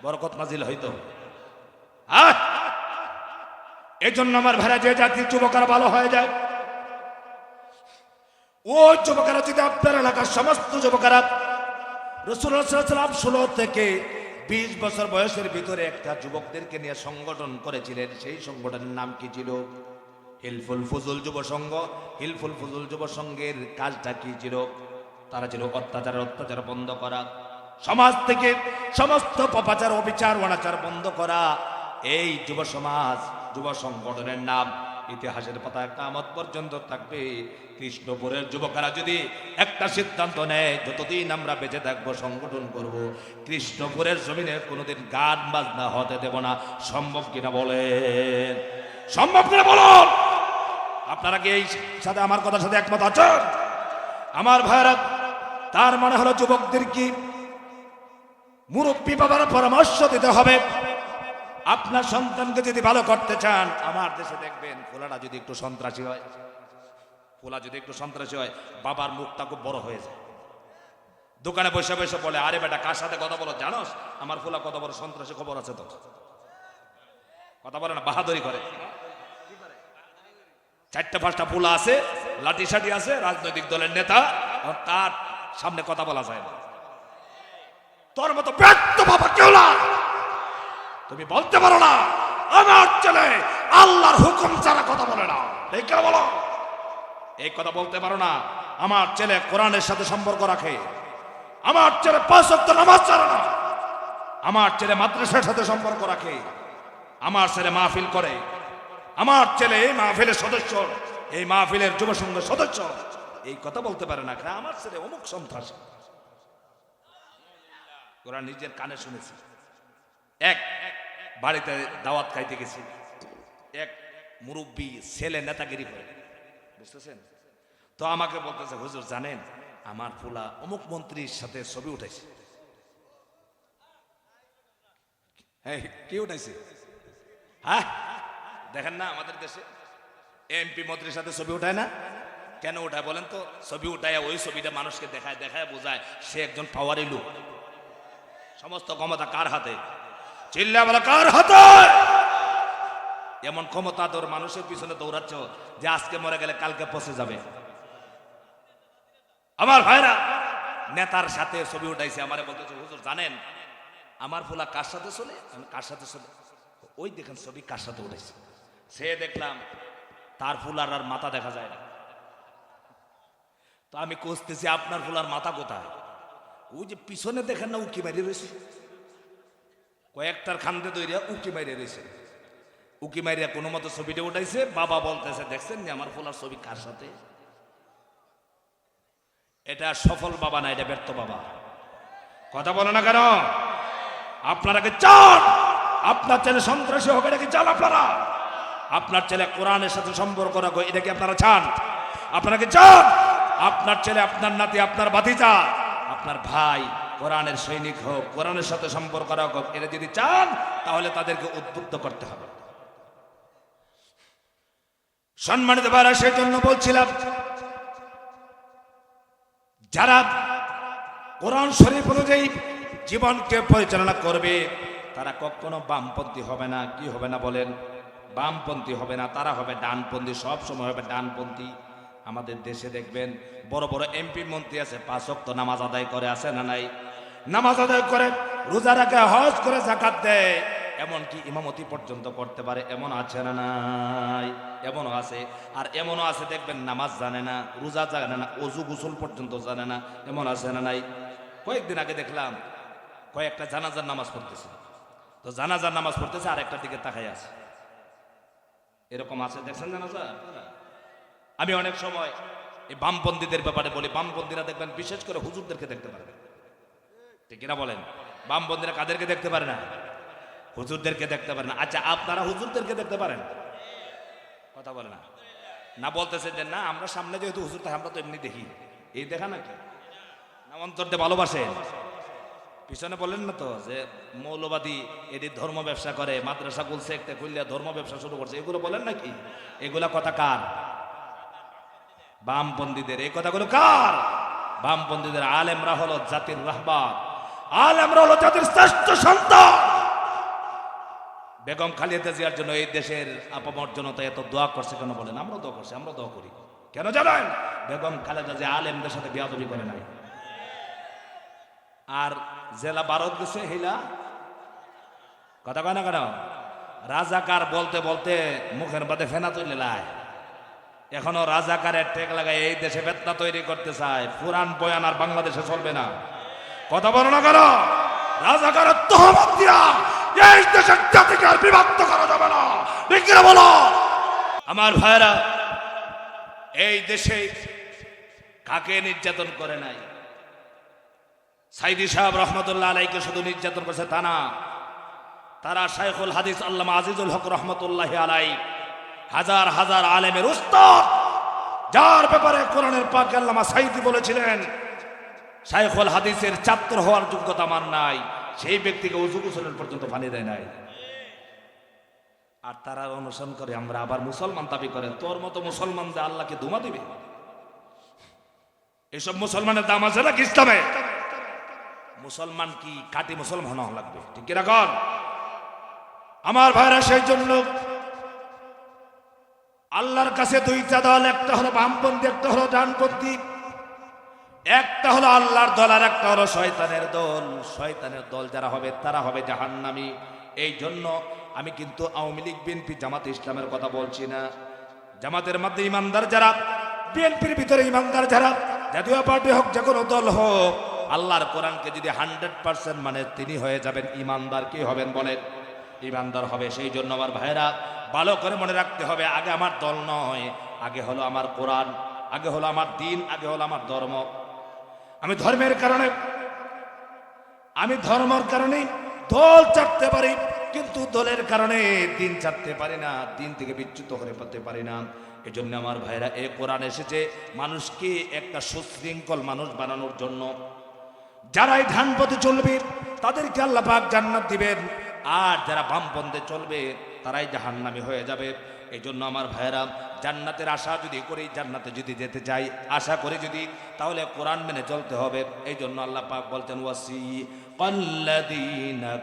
বরকত নাজিল হইতো। এই জন্য আমার ভাইরা, যে জাতির যুবকরা ভালো হয়ে যায়, ও যুবকেরা যদি আপনার এলাকার সমস্ত যুবকেরা রাসূলুল্লাহ সাল্লাল্লাহু আলাইহি ওয়াসাল্লাম 16 থেকে 20 বছর বয়সের ভিতরে একটা যুবকদেরকে নিয়ে সংগঠন করেছিলেন, সেই সংগঠনের নাম কি ছিল? হিলফুল ফুজুল যুব সংঘ। হিলফুল ফুজুল যুব সংঘের কাজটা কি ছিল? তারা ছিল অত্যাচার বন্ধ করা, সমাজ থেকে সমস্ত পাপাচার, অবিচার, অনাচার বন্ধ করা। এই যুব সমাজ, যুব সংগঠনের নাম ইতিহাসের পাতায় কিয়ামত পর্যন্ত থাকবে। কৃষ্ণপুরের যুবকেরা যদি একটা সিদ্ধান্ত নেয়, যতদিন আমরা বেঁচে থাকবো সংগঠন করব, কৃষ্ণপুরের জমিনে কোনোদিন গান বাজনা হতে দেব না। সম্ভব কিনা বলেন? সম্ভব কিনা বলুন? আপনারা কি এই সাথে আমার কথার সাথে একমত আছেন? আমার ভাইরা, তার মানে হলো যুবকদের কি মুরব্বী বাবার পরামর্শ দিতে হবে। আপনার সন্তানকে যদি ভালো করতে চান, আমার দেশে দেখবেন পোলাটা যদি একটু সন্ত্রাসী হয়, পোলা যদি একটু সন্ত্রাসী হয়, বাবার মুখটা খুব বড় হয়ে যায়। দোকানে বসে বসে বলে, আরে বেটা কার সাথে কথা বলো জানোস? আমার পোলা কত বড় সন্ত্রাসী, খবর আছে তো? কথা বলে না, বাহাদুরি করে। 4-5টা পোলা আছে, লাঠি সাঠি আছে, রাজনৈতিক দলের নেতা, তার সামনে কথা বলা যায় না। তোর মতো ব্যর্থ বাবা কেউ না। তুমি বলতে পারো না আমার ছেলে আল্লাহর হুকুম ছাড়া কথা বলে না, এই কেন বলো? এই কথা বলতে পারো না আমার ছেলে কোরআনের সাথে সম্পর্ক রাখে, আমার ছেলে 5 ওয়াক্ত নামাজ ছাড়ে না, আমার ছেলে মাদ্রাসার সাথে সম্পর্ক রাখে, আমার ছেলে মাহফিল করে, আমার ছেলে এই মাহফিলের সদস্য, এই মাহফিলের যুব সংঘের সদস্য। এই কথা বলতে পারে না আমার ছেলে অমুক সন্ত্রাসী। কোরআন নিজের কানে শুনেছি। এক বাড়িতে দাওয়াত খাইতে গেছি, এক মুরব্বী ছেলে নেতাগিরি করে, বুঝতেছেন তো? আমাকে বলতেছে, হুজুর জানেন আমার পোলা অমুক মন্ত্রীর সাথে ছবি উঠাইছে। হ্যাঁ, কি উঠাইছে? হ্যাঁ, দেখেন না আমাদের দেশে এমপি মন্ত্রীর সাথে ছবি উঠায় না? কেন উঠায় বলেন তো? ছবি উঠায় ওই ছবিটা মানুষকে দেখায় দেখায় বোঝায় সে একজন পাওয়ারি লোক। সমস্ত ক্ষমতা কার হাতে? চিল্লা বলা কার হাতে? এমন ক্ষমতা তোর মানুষের পিছনে দৌড়াচ্ছ যে আজকে মরে গেলে কালকে পচে যাবে। আমার ভাইরা, নেতার সাথে ছবি উঠাইছে, আমারে বলতেছে, হুজুর জানেন আমার ফুলা কার সাথে চলে? কার সাথে চলে? ওই দেখেন ছবি কার সাথে উঠাইছে। সে দেখলাম তার ফুলার আর মাথা দেখা যায় না। তো আমি খুঁজতেছি আপনার ফুলার মাথা কোথায়? ওই যে পিছনে দেখেন না, উকি মারিয়ে রয়েছে, কয়েকটার খান্দে দইরা উকি মারিয়ে রয়েছে। উকি মারিয়া কোনো মতো ছবিটা উঠাইছে। বাবা বলতেছে, দেখছেন যে আমার ফুলার ছবি কার সাথে? এটা সফল বাবা না, এটা ব্যর্থ বাবা। কথা বলে না কেন? আপনারা কি চান আপনার ছেলে সন্ত্রাসী হবে? এটা কি চান আপনারা? আপনার ছেলে কোরআনের সাথে সম্পর্ক রাখো, এটা কি আপনারা চান? আপনারা কি চান আপনার ছেলে, আপনার নাতি, আপনার ভাতিজা, আপনার ভাই কোরআনের সৈনিক হোক, কোরআনের সাথে সম্পর্ক রাখুক? এটা যদি চান তাহলে তাদেরকে উদ্বুদ্ধ করতে হবে। সম্মানিত ভাইরা, সেই জন্য বলছিলাম যারা কোরআন শরীফ অনুযায়ী জীবনকে পরিচালনা করবে তারা কখনো বামপন্থী হবে না। কি হবে না বলেন? বামপন্থী হবে না, তারা হবে ডানপন্থী, সব সময় হবে ডানপন্থী। আমাদের দেশে দেখবেন বড় বড় এমপি মন্ত্রী আছে, 5 ওয়াক্ত নামাজ আদায় করে, আছে না নাই? নামাজ আদায় করে, রোজা রাখে, হজ করে, যাকাত দেয়, এমনকি ইমামতি পর্যন্ত করতে পারে, এমন আছে না নাই? এমনও আছে। আর এমনও আছে দেখবেন নামাজ জানে না, রোজা জানে না, অজু গোসল পর্যন্ত জানে না, এমন আছে না নাই? কয়েকদিন আগে দেখলাম কয়েকটা জানাজার নামাজ পড়তেছে, তো জানাজার নামাজ পড়তেছে আর একটার দিকে তাকাই আছে। এরকম আছে, দেখছেন জানাজা? আমি অনেক সময় এই বামপন্থীদের ব্যাপারে বলি, বামপন্থীরা দেখবেন বিশেষ করে হুজুরদেরকে দেখতে পারবে, ঠিক কিনা বলেন? বামপন্থীরা কাদেরকে দেখতে পারে না? হুজুরদেরকে দেখতে পারে না। আচ্ছা, আপনারা হুজুরদেরকে দেখতে পারেন? কথা বলে না, না বলতেছেন যে না আমরা সামনে যেহেতু হুজুর তাই আমরা তো এমনি দেখি, এই দেখা নাকি? না অন্তরতে ভালোবাসে? পিছনে বলেন না তো যে মৌলবাদী এটি ধর্ম ব্যবসা করে, মাদ্রাসা খুলছে, একটা খুললে ধর্ম ব্যবসা শুরু করছে, এগুলো বলেন নাকি? এগুলা কথা কার? বামপন্থীদের। এই কথাগুলো কার? বামপন্থীদের। আলেমরা হলো জাতির রাহবার, আলেমরা হলো জাতির শ্রেষ্ঠ সন্তান। বেগম খালেদা জিয়ার জন্য এই দেশের আপামর জনতা এত দোয়া করছে কেন বলেন? আমরা দোয়া করছি, আমরা দোয়া করি কেন জানেন? বেগম খালেদা জিয়া আলেমদের সাথে বেয়াদবি করে নাই। আর জেলা ভারত গেছে হিলা, কথা কয় না কেন? রাজাকার বলতে বলতে মুখের বাদে ফেনা তুলে লাই, এখনো রাজাকারের টেক লাগায় এই দেশে ফেতনা তৈরি করতে চায়। পুরান বয়ান আর বাংলাদেশে চলবে না, কথা বলো না কেন? রাজাকারের তহমত দিয়া এই দেশের জাতিকে আর বিভক্ত করা যাবে না, ঠিক কিনা বলো? আমার ভাইরা, এই দেশে কাকে নির্যাতন করে নাই? সাইদি সাহেব রহমতুল্লাহ আলাইকে শুধু নির্যাতন করেছে তা না, তারা শাইখুল হাদিস আল্লামা আজিজুল হক রহমতুল্লাহ আলাই, হাজার হাজার আলেমের উস্তাদ, যার ব্যাপারে কোরআনের পাক আল্লামা সাইদি বলেছিলেন শাইখুল হাদিসের ছাত্র হওয়ার যোগ্যতা আমার নাই, সেই ব্যক্তিকে ওযু গোসলের পর্যন্ত পানি দেয় নাই। আর তারা অনুসরণ করে আমরা আবার মুসলমান দাবি করেন। তোর মতো মুসলমান যে আল্লাহকে দুমা দিবে, এসব মুসলমানের দাম আছে নাকি ইসলামে? মুসলমান কি খাঁটি মুসলমান হওয়া লাগবে, ঠিক কিনা কন? আমার ভাইরা, সেই জন্য আল্লাহর কাছে দুইটা দল, একটা হলো বামপন্থী, একটা হলো ডানপন্থী। একটা হলো আল্লাহর দল আর একটা হলো শয়তানের দল। শয়তানের দল যারা হবে তারা হবে জাহান্নামী। এই জন্য আমি কিন্তু আওয়ামী লীগ, বিএনপি, জামাত ইসলামের কথা বলছি না। জামাতের মধ্যে ইমানদার যারা, বিএনপির ভিতরে ইমানদার যারা, জাতীয় পার্টি হোক, যে কোনো দল হোক, আল্লাহর কোরআনকে যদি 100% মানে তিনি হয়ে যাবেন ইমানদার। কি হবেন বলেন? ইমানদার হবে। সেই জন্য আমার ভাইরা ভালো করে মনে রাখতে হবে, আগে আমার দল নয়, আগে হলো আমার কোরআন, আগে হলো আমার দিন, আগে হলো আমার ধর্ম। আমি ধর্মের কারণে দল চাটতে পারি, কিন্তু দলের কারণে দিন চাটতে পারি না, দিন থেকে বিচ্যুত হয়ে পড়তে পারি না। এই জন্য আমার ভাইরা, এই কোরআন এসেছে মানুষকে একটা সুশৃঙ্খল মানুষ বানানোর জন্য। যারাই ডানপথে চলবে তাদেরকে আল্লাহ পাক জান্নাত দিবেন, আর যারা বামপন্থে চলবে তারাই জাহান্নামী হয়ে যাবে। এই জন্য আমার ভাইরা, জান্নাতের আশা যদি করি, জান্নাতে যদি যেতে চাই, আশা করি যদি, তাহলে কোরআন মেনে চলতে হবে। এই জন্য আল্লাহ পাক বলতেন, ওয়াসিকাল্লাযীনা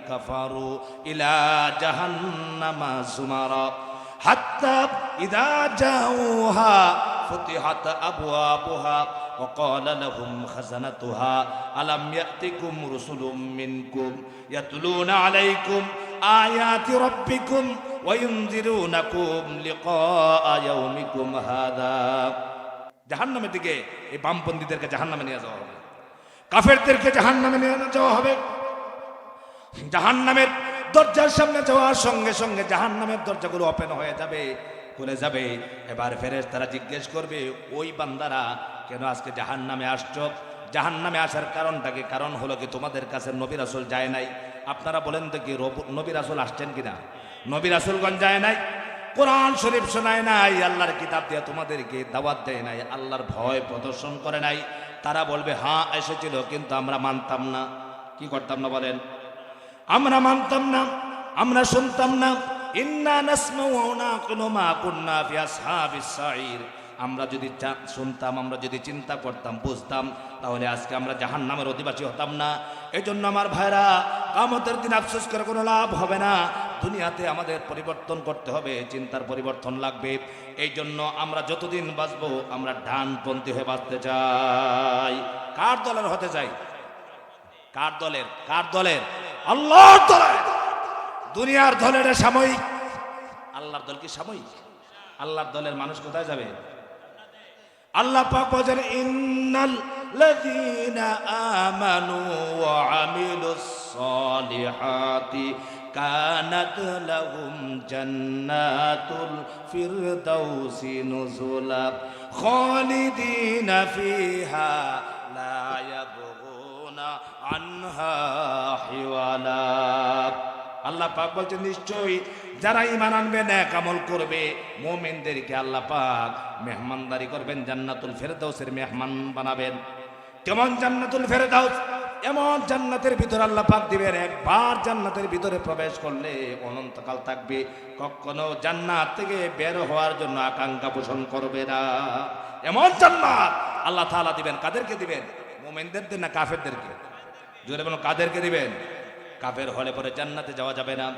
কাফারু ইলা জাহান্নামা যুমারা হাত্তা ইযা জাউহা ফুতিহাত আবওয়াবুহা وقال لهم خزنتها ألم يأتكم رسل منكم يتلون عليكم آيات ربكم وينذرونكم لقاء يومكم هذا। জাহান্নামের দিকে এই বামপন্থীদেরকে জাহান্নামে নিয়ে যাওয়া হবে, কাফেরদেরকে জাহান্নামে নিয়ে যাওয়া হবে। জাহান্নামের দরজার সামনে যাওয়ার সঙ্গে সঙ্গে জাহান্নামের দরজাগুলো ওপেন হয়ে যাবে, খুলে যাবে। এবার ফেরেশতারা জিজ্ঞেস করবে, ওই বান্দারা কেন আজকে জাহান্নামে আসছো? জাহান্নামে আসার কারণটা কি? কারণ হলো কি, তোমাদের কাছে নবী রাসূল যায় নাই। আপনারা বলেন তো কি নবী রাসূল আসছেন কিনা? নবী রাসূলগণ যায় নাই, কোরআন শরীফ শোনায় নাই, আল্লাহর কিতাব দিয়ে তোমাদেরকে দাওয়াত দেয় নাই, আল্লাহর ভয় প্রদর্শন করে নাই। তারা বলবে হ্যাঁ এসেছিল, কিন্তু আমরা মানতাম না। কি করতাম না বলেন? আমরা মানতাম না, আমরা শুনতাম না। ইন্না নাসমাউ ওয়া নাকুনু মা কুন্না ফি আসহাবিস সাঈর। আমরা যদি শুনতাম, আমরা যদি চিন্তা করতাম, বুঝতাম, তাহলে আজকে আমরা জাহান্নামের অধিবাসী হতাম না। এই জন্য আমার ভাইরা, কিয়ামতের দিন আফসোস করে কোনো লাভ হবে না। দুনিয়াতে আমাদের পরিবর্তন করতে হবে, চিন্তার পরিবর্তন লাগবে। এই জন্য আমরা যতদিন বাঁচবো আমরা ডানপন্থী হয়ে বাঁচতে চাই। কার দলের হতে চাই? কার দলের? কার দলের? আল্লাহর দলের। দুনিয়ার দলের সাময়িক, আল্লাহর দল কি সাময়িক? আল্লাহর দলের মানুষ কোথায় যাবে? আল্লাহ পাক বলেন, ইন্নাল লাযীনা আমানু ওয়া আমিলুস সালিহাতি কানাত লাহুম জান্নাতুল ফিরদাউসি নুজুলা খালিদিনা ফিহা লা ইয়াবগুনা আনহা হিওয়ালা। আল্লাহ পাক বলছেন, নিশ্চয়ই যারা ঈমান আনবে, নেক আমল করবে, মুমিনদেরকে আল্লাহ পাক মেহমানদারি করবেন, জান্নাতুল ফেরদাউসের মেহমান বানাবেন। কেমন জান্নাতুল ফেরদাউস? এমন জান্নাতের ভিতরে আল্লাহ পাক দিবেন, একবার জান্নাতের ভিতরে প্রবেশ করলে অনন্তকাল থাকবে, কখনো জান্নাত থেকে বের হওয়ার জন্য আকাঙ্ক্ষা পোষণ করবে না। এমন জান্নাত আল্লাহ তাআলা দিবেন। কাদেরকে দিবেন? মুমিনদেরকে না কাফেরদেরকে? জোরে বলুন, কাদেরকে দিবেন? কাফের হলে পরে জান্নাতে যাওয়া যাবে না,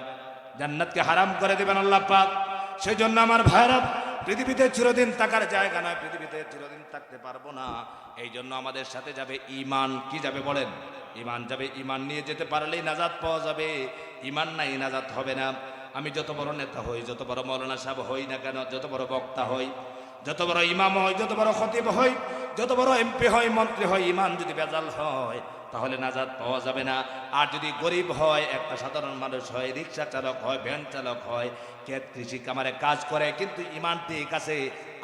জান্নাতকে হারাম করে দিবেন আল্লাহ পাক। সেই জন্য আমার ভাইরা, পৃথিবীতে চিরদিন থাকার জায়গা নয়, পৃথিবীতে চিরদিন থাকতে পারবো না। এই জন্য আমাদের সাথে যাবে ঈমান। কি যাবে বলেন? ঈমান যাবে। ঈমান নিয়ে যেতে পারলেই নাজাত পাওয়া যাবে, ঈমান নাই নাজাত হবে না। আমি যত বড় নেতা হই, যত বড় মৌলানা সাহেব হই না কেন, যত বড় বক্তা হই, যত বড় ইমাম হই, যত বড় খতিব হই, যত বড় এমপি হয়, মন্ত্রী হয়, ঈমান যদি বেজাল হয় তাহলে নাজাত পাওয়া যাবে না। আর যদি গরিব হয়, একটা সাধারণ মানুষ হয়, রিক্সা চালক হয়, ভ্যান চালক হয়, ক্ষেত কৃষি কামারে কাজ করে, কিন্তু ঈমান ঠিক আছে,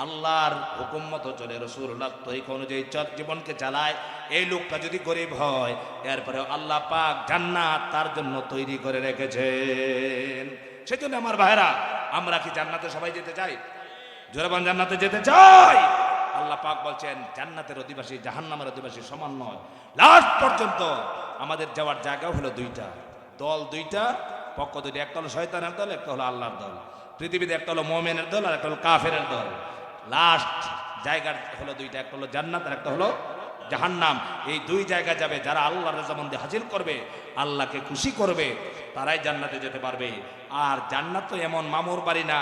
আল্লাহর হুকুম মতো চলে, রাসূলুল্লাহ তরিকা অনুযায়ী জীবনকে চালায়, এই লোকটা যদি গরিব হয়, এরপরে আল্লাহ পাক জান্নাত তার জন্য তৈরি করে রেখেছেন। সেজন্য আমার ভাইরা, আমরা কি জান্নাতে সবাই যেতে চাই? জোরে বলেন, জান্নাতে যেতে চাই। আল্লাহ পাক বলছেন, জান্নাতের অধিবাসী জাহান্নামের অধিবাসী সমান নয়। লাস্ট পর্যন্ত আমাদের যাওয়ার জায়গা হলো দুইটা দল, দুইটা পক্ষ দুইটা। একটা হলো শয়তানের দল, একটা হলো আল্লাহর দল। পৃথিবীতে একটা হলো মুমিনের দল, আর একটা হলো কাফেরের দল। লাস্ট জায়গা হলো দুইটা, একটা হলো জান্নাত আর একটা হলো জাহান্নাম। এই দুই জায়গা যাবে যারা আল্লাহর রেজামন্দি হাসিল করবে, আল্লাহকে খুশি করবে, তারাই জান্নাতে যেতে পারবে। আর জান্নাত তো এমন মামুর বাড়ি না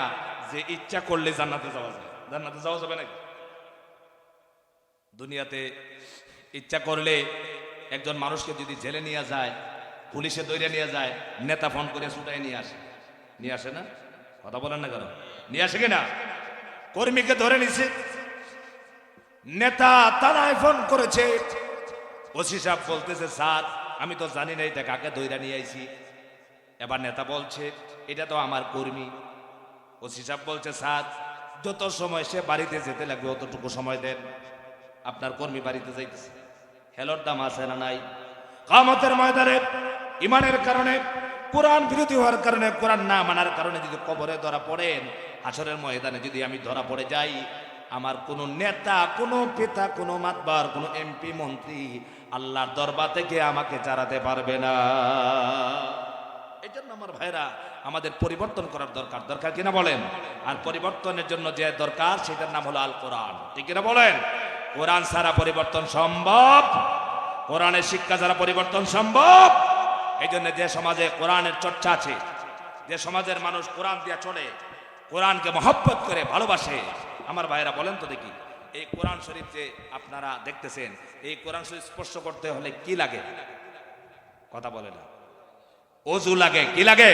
যে ইচ্ছা করলে জান্নাতে যাওয়া যায়। জান্নাতে যাওয়া যাবে নাকি? দুনিয়াতে ইচ্ছা করলে একজন মানুষকে যদি জেলে নিয়ে যায়, পুলিশে দৌড়ে নিয়ে যায়, নেতা ফোন করে ছুটাই নিয়ে আসে। নিয়ে আসে না? কথা বলেন না কেন? নিয়ে আসে কিনা? কর্মীকে ধরে নিছে, নেতা থানায় ফোন করেছে, ওসি সাহেব বলতেছে, স্যার আমি তো জানি না এটা কাকে দৌড়া নিয়ে আইছি। এবার নেতা বলছে, এটা তো আমার কর্মী। ওসি সাহেব বলছে, স্যার যত সময় সে বাড়িতে যেতে লাগবে অতটুকু সময় দেন, আপনার কর্মী বাড়িতে যাইতেছে। হেলোর দাম আছে না নাই? কিয়ামতের ময়দানে ঈমানের কারণে, কোরআন বিরোধী হওয়ার কারণে, কোরআন না মানার কারণে যদি কবরে ধরা পড়েন, হাসরের ময়দানে যদি আমি ধরা পড়ে যাই, আমার কোন নেতা, কোন পিতা, কোন মাতবার, কোন এমপি মন্ত্রী আল্লাহর দরবার থেকে আমাকে চালাতে পারবে না। এই জন্য আমার ভাইরা, আমাদের পরিবর্তন করার দরকার। দরকার কিনা বলেন? আর পরিবর্তনের জন্য যে দরকার, সেটার নাম হলো আল কোরআন। ঠিক কিনা বলেন? কোরআন ছাড়া পরিবর্তন সম্ভব, কোরআনের শিক্ষা ছাড়া পরিবর্তন সম্ভব। এই জন্য যে সমাজে কোরআনের চর্চা আছে, যে সমাজের মানুষ কোরআন দিয়ে চলে, কোরআনকে মহব্বত করে ভালোবাসে, আমার ভাইরা বলেন তো দেখি, এই কোরআন শরীফ যে আপনারা দেখতেছেন, এই কোরআন শরীফ স্পর্শ করতে হলে কি লাগে? কথা বলে না। ওযু লাগে। কি লাগে?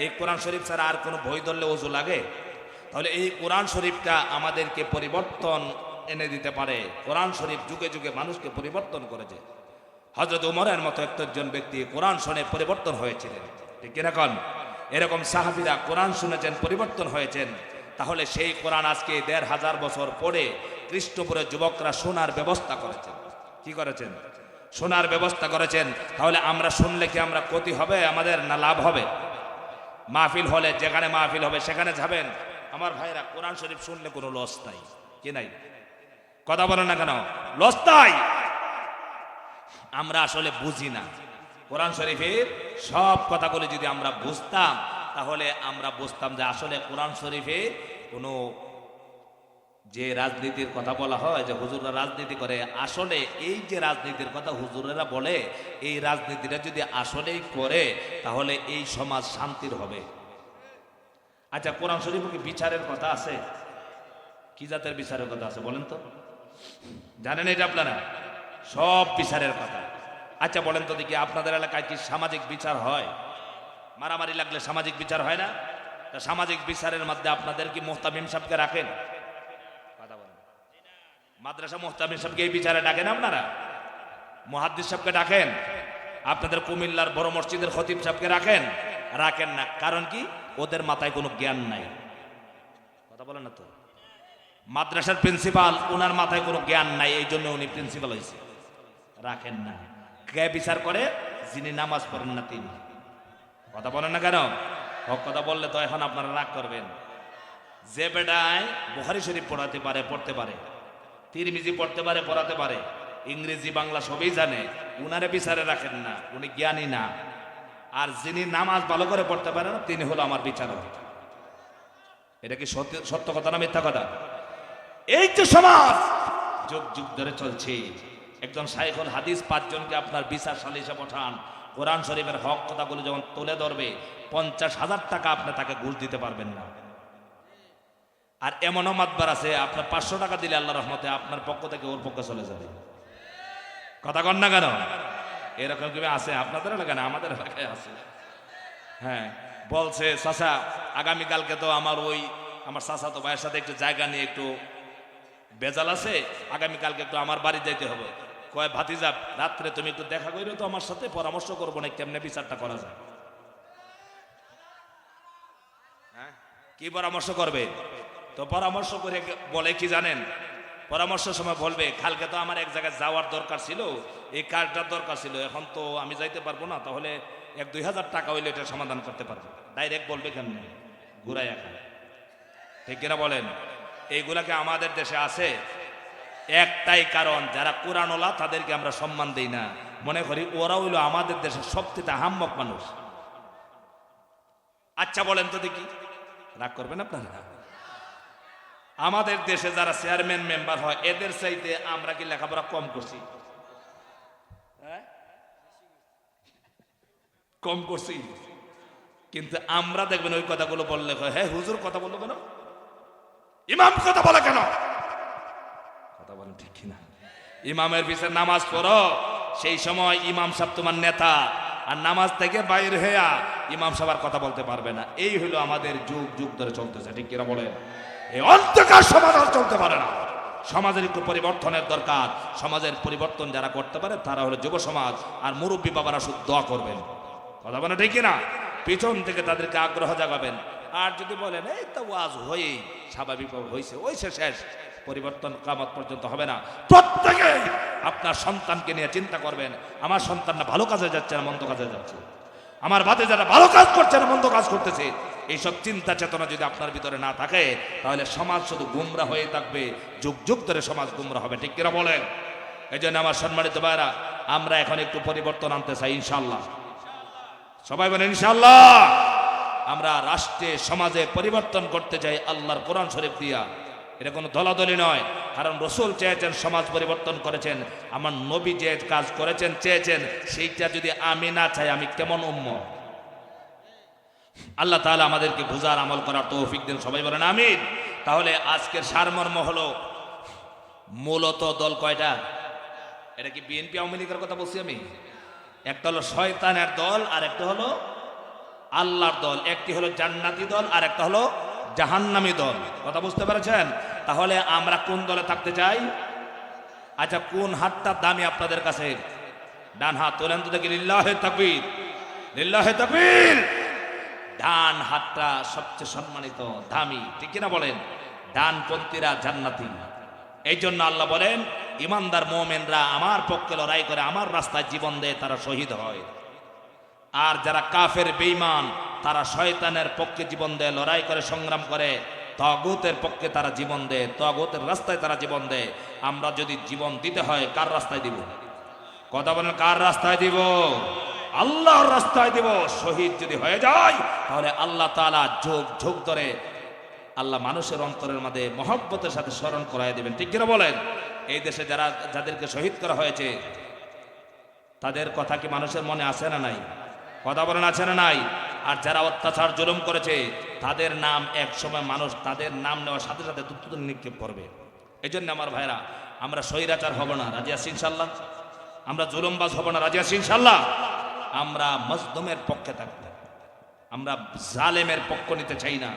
এই কোরআন শরীফ ছাড়া আর কোনো বই ধরলে ওযু লাগে? তাহলে এই কোরআন শরীফটা আমাদেরকে পরিবর্তন এনে দিতে পারে। কোরআন শরীফ যুগে যুগে মানুষকে পরিবর্তন করেছে। হযরত ওমরের মতো একজন ব্যক্তি কোরআন শুনে পরিবর্তন হয়েছিলেন। ঠিক কিরকম? এরকম সাহাবীরা কোরআন শুনেছেন, পরিবর্তন হয়েছেন। তাহলে সেই কোরআন আজকে ১৫০০ বছর পরে খ্রিস্টপুরের যুবকরা শোনার ব্যবস্থা করেছেন। কি করেছেন? শোনার ব্যবস্থা করেছেন। তাহলে আমরা শুনলে কি আমরা ক্ষতি হবে আমাদের, না লাভ হবে? মাহফিল হলে, যেখানে মাহফিল হবে সেখানে যাবেন। আমার ভাইরা, কোরআন শরীফ শুনলে কোনো লস নাই। কি নাই? কথা বলেন না কেন? লস নাই। আমরা আসলে বুঝি না। কোরআন শরীফের সব কথাগুলো যদি আমরা বুঝতাম, তাহলে আমরা বুঝতাম যে আসলে কোরআন শরীফে কোনো যে রাজনীতির কথা বলা হয় যে হুজুররা রাজনীতি করে, আসলে এই যে রাজনীতির কথা হুজুরেরা বলে, এই রাজনীতিটা যদি আসলেই করে তাহলে এই সমাজ শান্তির হবে। আচ্ছা, কোরআন শরীফে কি বিচারের কথা আছে? কি জাতের বিচারের কথা আছে বলেন তো? জানেন এটা আপনারা? সব বিচারের কথা। আচ্ছা বলেন তো দেখি, আপনাদের এলাকায় কি সামাজিক বিচার হয়? মারামারি লাগলে সামাজিক বিচার হয় না? তা সামাজিক বিচারের মধ্যে আপনাদের কি মুহতামিম সাহেবকে রাখেন? মাদ্রাসা মুহতামিম সাহেবকে এই বিচারে ডাকেন আপনারা? মুহাদ্দিস সাহেবকে ডাকেন? আপনাদের কুমিল্লার বড় মসজিদের খতিব সাহেবকে রাখেন? রাখেন না। কারণ কি? ওদের মাথায় কোনো জ্ঞান নাই। কথা বলেন না তো? মাদ্রাসার প্রিন্সিপাল, ওনার মাথায় কোনো জ্ঞান নাই, এই জন্য উনি প্রিন্সিপাল হয়েছে। রাখেন না। কে বিচার করে? যিনি নামাজ পড়েন না তিনি। কথা বলেন না কেন? হক কথা বললে তো এখন আপনারা রাগ করবেন। যে বেটায় বুখারী শরীফ পড়াতে পারে, পড়তে পারে, তিরমিজি পড়তে পারে, পড়াতে পারে, ইংরেজি বাংলা সবই জানে, উনারে বিচারে রাখেন না, উনি জ্ঞানী না। আর যিনি নামাজ ভালো করে পড়তে পারে না তিনি হলো আমার বিচারক। এটা কি সত্য কথা না মিথ্যা কথা? এই যে সমাজ যুগ যুগ ধরে চলছে, একজন শাইখুল হাদিস 5 জনকে আপনার বিচার সালিশে পাঠান, কোরআন শরীফের হক কথাগুলো যখন তুলে ধরবে 50,000 টাকা আপনি তাকে ঘুষ দিতে পারবেন না। আর এমনও মাতবার আছে আপনার 500 টাকা দিলে আল্লাহর রহমতে আপনার পক্ষ থেকে ওর পক্ষে চলে যাবে। কথা কন না কেন? এরকম কি আছে আপনাদের এলাকায়? না, আমাদের এলাকায় আছে। হ্যাঁ, বলছে চাচা আগামীকালকে তো আমার চাচা তো ভাইয়ের সাথে একটু জায়গা নিয়ে একটু বেজাল আছে, আগামীকালকে একটু আমার বাড়ি যাইতে হবে। কয় ভাতিজা রাত্রে তুমি একটু দেখা করো তো আমার সাথে, পরামর্শ করবো না কেমনে বিচারটা করা যায়। হ্যাঁ, কি পরামর্শ করবে? তো পরামর্শ করে বলে কি জানেন? পরামর্শের সময় বলবে কালকে তো আমার এক জায়গায় যাওয়ার দরকার ছিল, এই কাজটার দরকার ছিল, এখন তো আমি যাইতে পারবো না, তাহলে 1-2 হাজার টাকা হইলে এটা সমাধান করতে পারবো। ডাইরেক্ট বলবে কেমনে? ঘুরাই এখন। ঠিক কিনা বলেন? এইগুলাকে আমাদের দেশে আছে। একটাই কারণ, যারা কোরআনওয়ালা তাদেরকে আমরা সম্মান দেই না, মনে করি ওরা হইলো আমাদের দেশের সবচেয়ে আহাম্মক মানুষ। আচ্ছা বলেন তো দেখি, রাগ করবেন আপনারা? আমাদের দেশে যারা চেয়ারম্যান মেম্বার হয় এদের চাইতে আমরা কি লেখাপড়া কম করছি? কম করছি। কিন্তু আমরা দেখবেন ওই কথাগুলো বললে হ্যাঁ হুজুর কথা বললো কেন, ইমাম কথা বলে কেন? কথা বলেন ঠিক কিনা? ইমামের পিছনে নামাজ পড়ো, সেই সময় ইমাম সাহেব তোমার নেতা, আর নামাজ থেকে বাইর হইয়া ইমাম সাহেব কথা বলতে পারবে না। এই হলো আমাদের যুগ যুগ ধরে চলতেছে। ঠিক কিনা বলেন? এই অন্ধকার সমাজ আর চলতে পারে না। সমাজের একটু পরিবর্তনের দরকার। সমাজের পরিবর্তন যারা করতে পারে তারা হলো যুব সমাজ, আর মুরব্বী বাবারা শুধু দোয়া করবেন। কথা বলে ঠিক কিনা? পিছন থেকে তাদেরকে আগ্রহ জাগাবেন। আর যদি বলেন এই তো ওয়াজ হয়েই স্বাভাবিক হয়েছে শেষ, পরিবর্তন কিয়ামত পর্যন্ত হবে না। প্রত্যেকে আপনার সন্তানকে নিয়ে চিন্তা করবেন, আমার সন্তানরা ভালো কাজে যাচ্ছে না মন্দ কাজে যাচ্ছে, আমার বাদে যারা ভালো কাজ করছে না মন্দ কাজ করতেছে। এইসব চিন্তা চেতনা যদি আপনার ভিতরে না থাকে তাহলে সমাজ শুধু গুমরা হয়ে থাকবে, যুগ যুগ ধরে সমাজ গুমরা হবে। ঠিক কিনা বলেন? এই জন্য আমার সম্মানিত ভাইরা, আমরা এখন একটু পরিবর্তন আনতে চাই ইনশাআল্লাহ। সবাই বলেন ইনশাআল্লাহ। আমরা রাষ্ট্রে সমাজে পরিবর্তন করতে চাই আল্লাহর কোরআন শরীফ দিয়া। এটা কোনো দলাদলি নয়, কারণ রসুল চেয়েছেন সমাজ পরিবর্তন করেছেন, আমার নবী যে কাজ করেছেন চেয়েছেন, সেইটা যদি আমি না চাই আমি কেমন উম্মত? আল্লাহ তাআলা আমাদেরকে বুঝার আমল করার তৌফিক দেন। সবাই বলেন আমিন। তাহলে আজকের সারমর্ম হলো, মূলত দল কয়টা? এটা কি বিএনপি আওয়ামী লীগের কথা বলছি আমি? একটা হলো শয়তানের দল, আর একটা হলো আল্লাহর দল। একটি হলো জান্নাতি দল, আর একটা হলো জাহান্নামী দল। কথা বুঝতে পেরেছেন? তাহলে আমরা কোন দলে থাকতে চাই? আচ্ছা, কোন হাতটা দামি আপনাদের কাছে? ডান হাত তোলেন তো দেখি। লিল্লাহে তাকবীর, লিল্লাহে তাকবীর। ডান হাতটা সবচেয়ে সম্মানিত, দামি। ঠিক কিনা বলেন? ডানপন্থীরা জান্নাতি। এই জন্য আল্লাহ বলেন ইমানদার মুমিনরা আমার পক্ষে লড়াই করে, আমার রাস্তায় জীবন দেয়, তারা শহীদ হয়। আর যারা কাফের বেঈমান তারা শয়তানের পক্ষে জীবন দেয়, লড়াই করে, সংগ্রাম করে, তাগুতের পক্ষে তারা জীবন দেয়, তাগুতের রাস্তায় তারা জীবন দেয়। আমরা যদি জীবন দিতে হয় কার রাস্তায় দিব? কথা বলেন, কার রাস্তায় দিব? আল্লাহর রাস্তায় দিব। শহীদ যদি হয়ে যায় তাহলে আল্লাহ তাআলা যুগ যুগ ধরে আল্লাহ মানুষের অন্তরের মধ্যে মহব্বতের সাথে স্মরণ করাই দেবেন। ঠিক কিনা বলেন? এই দেশে যাদেরকে শহীদ করা হয়েছে তাদের কথা কি মানুষের মনে আছে না নাই? কথা বলেন, আছে না নাই? আর যারা অত্যাচার জুলুম করেছে তাদের নাম এক সময় মানুষ তাদের নাম নেওয়ার সাথে সাথে দুঃখ নিক্ষেপ করবে। এই জন্য আমার ভাইরা, আমরা স্বৈরাচার হব না, রাজি আছি ইনশাল্লাহ। আমরা জুলুমবাজ হব না, রাজি আছি ইনশাল্লাহ। আমরা মজলুমের পক্ষে থাকবো, আমরা জালেমের পক্ষ নিতে চাই না।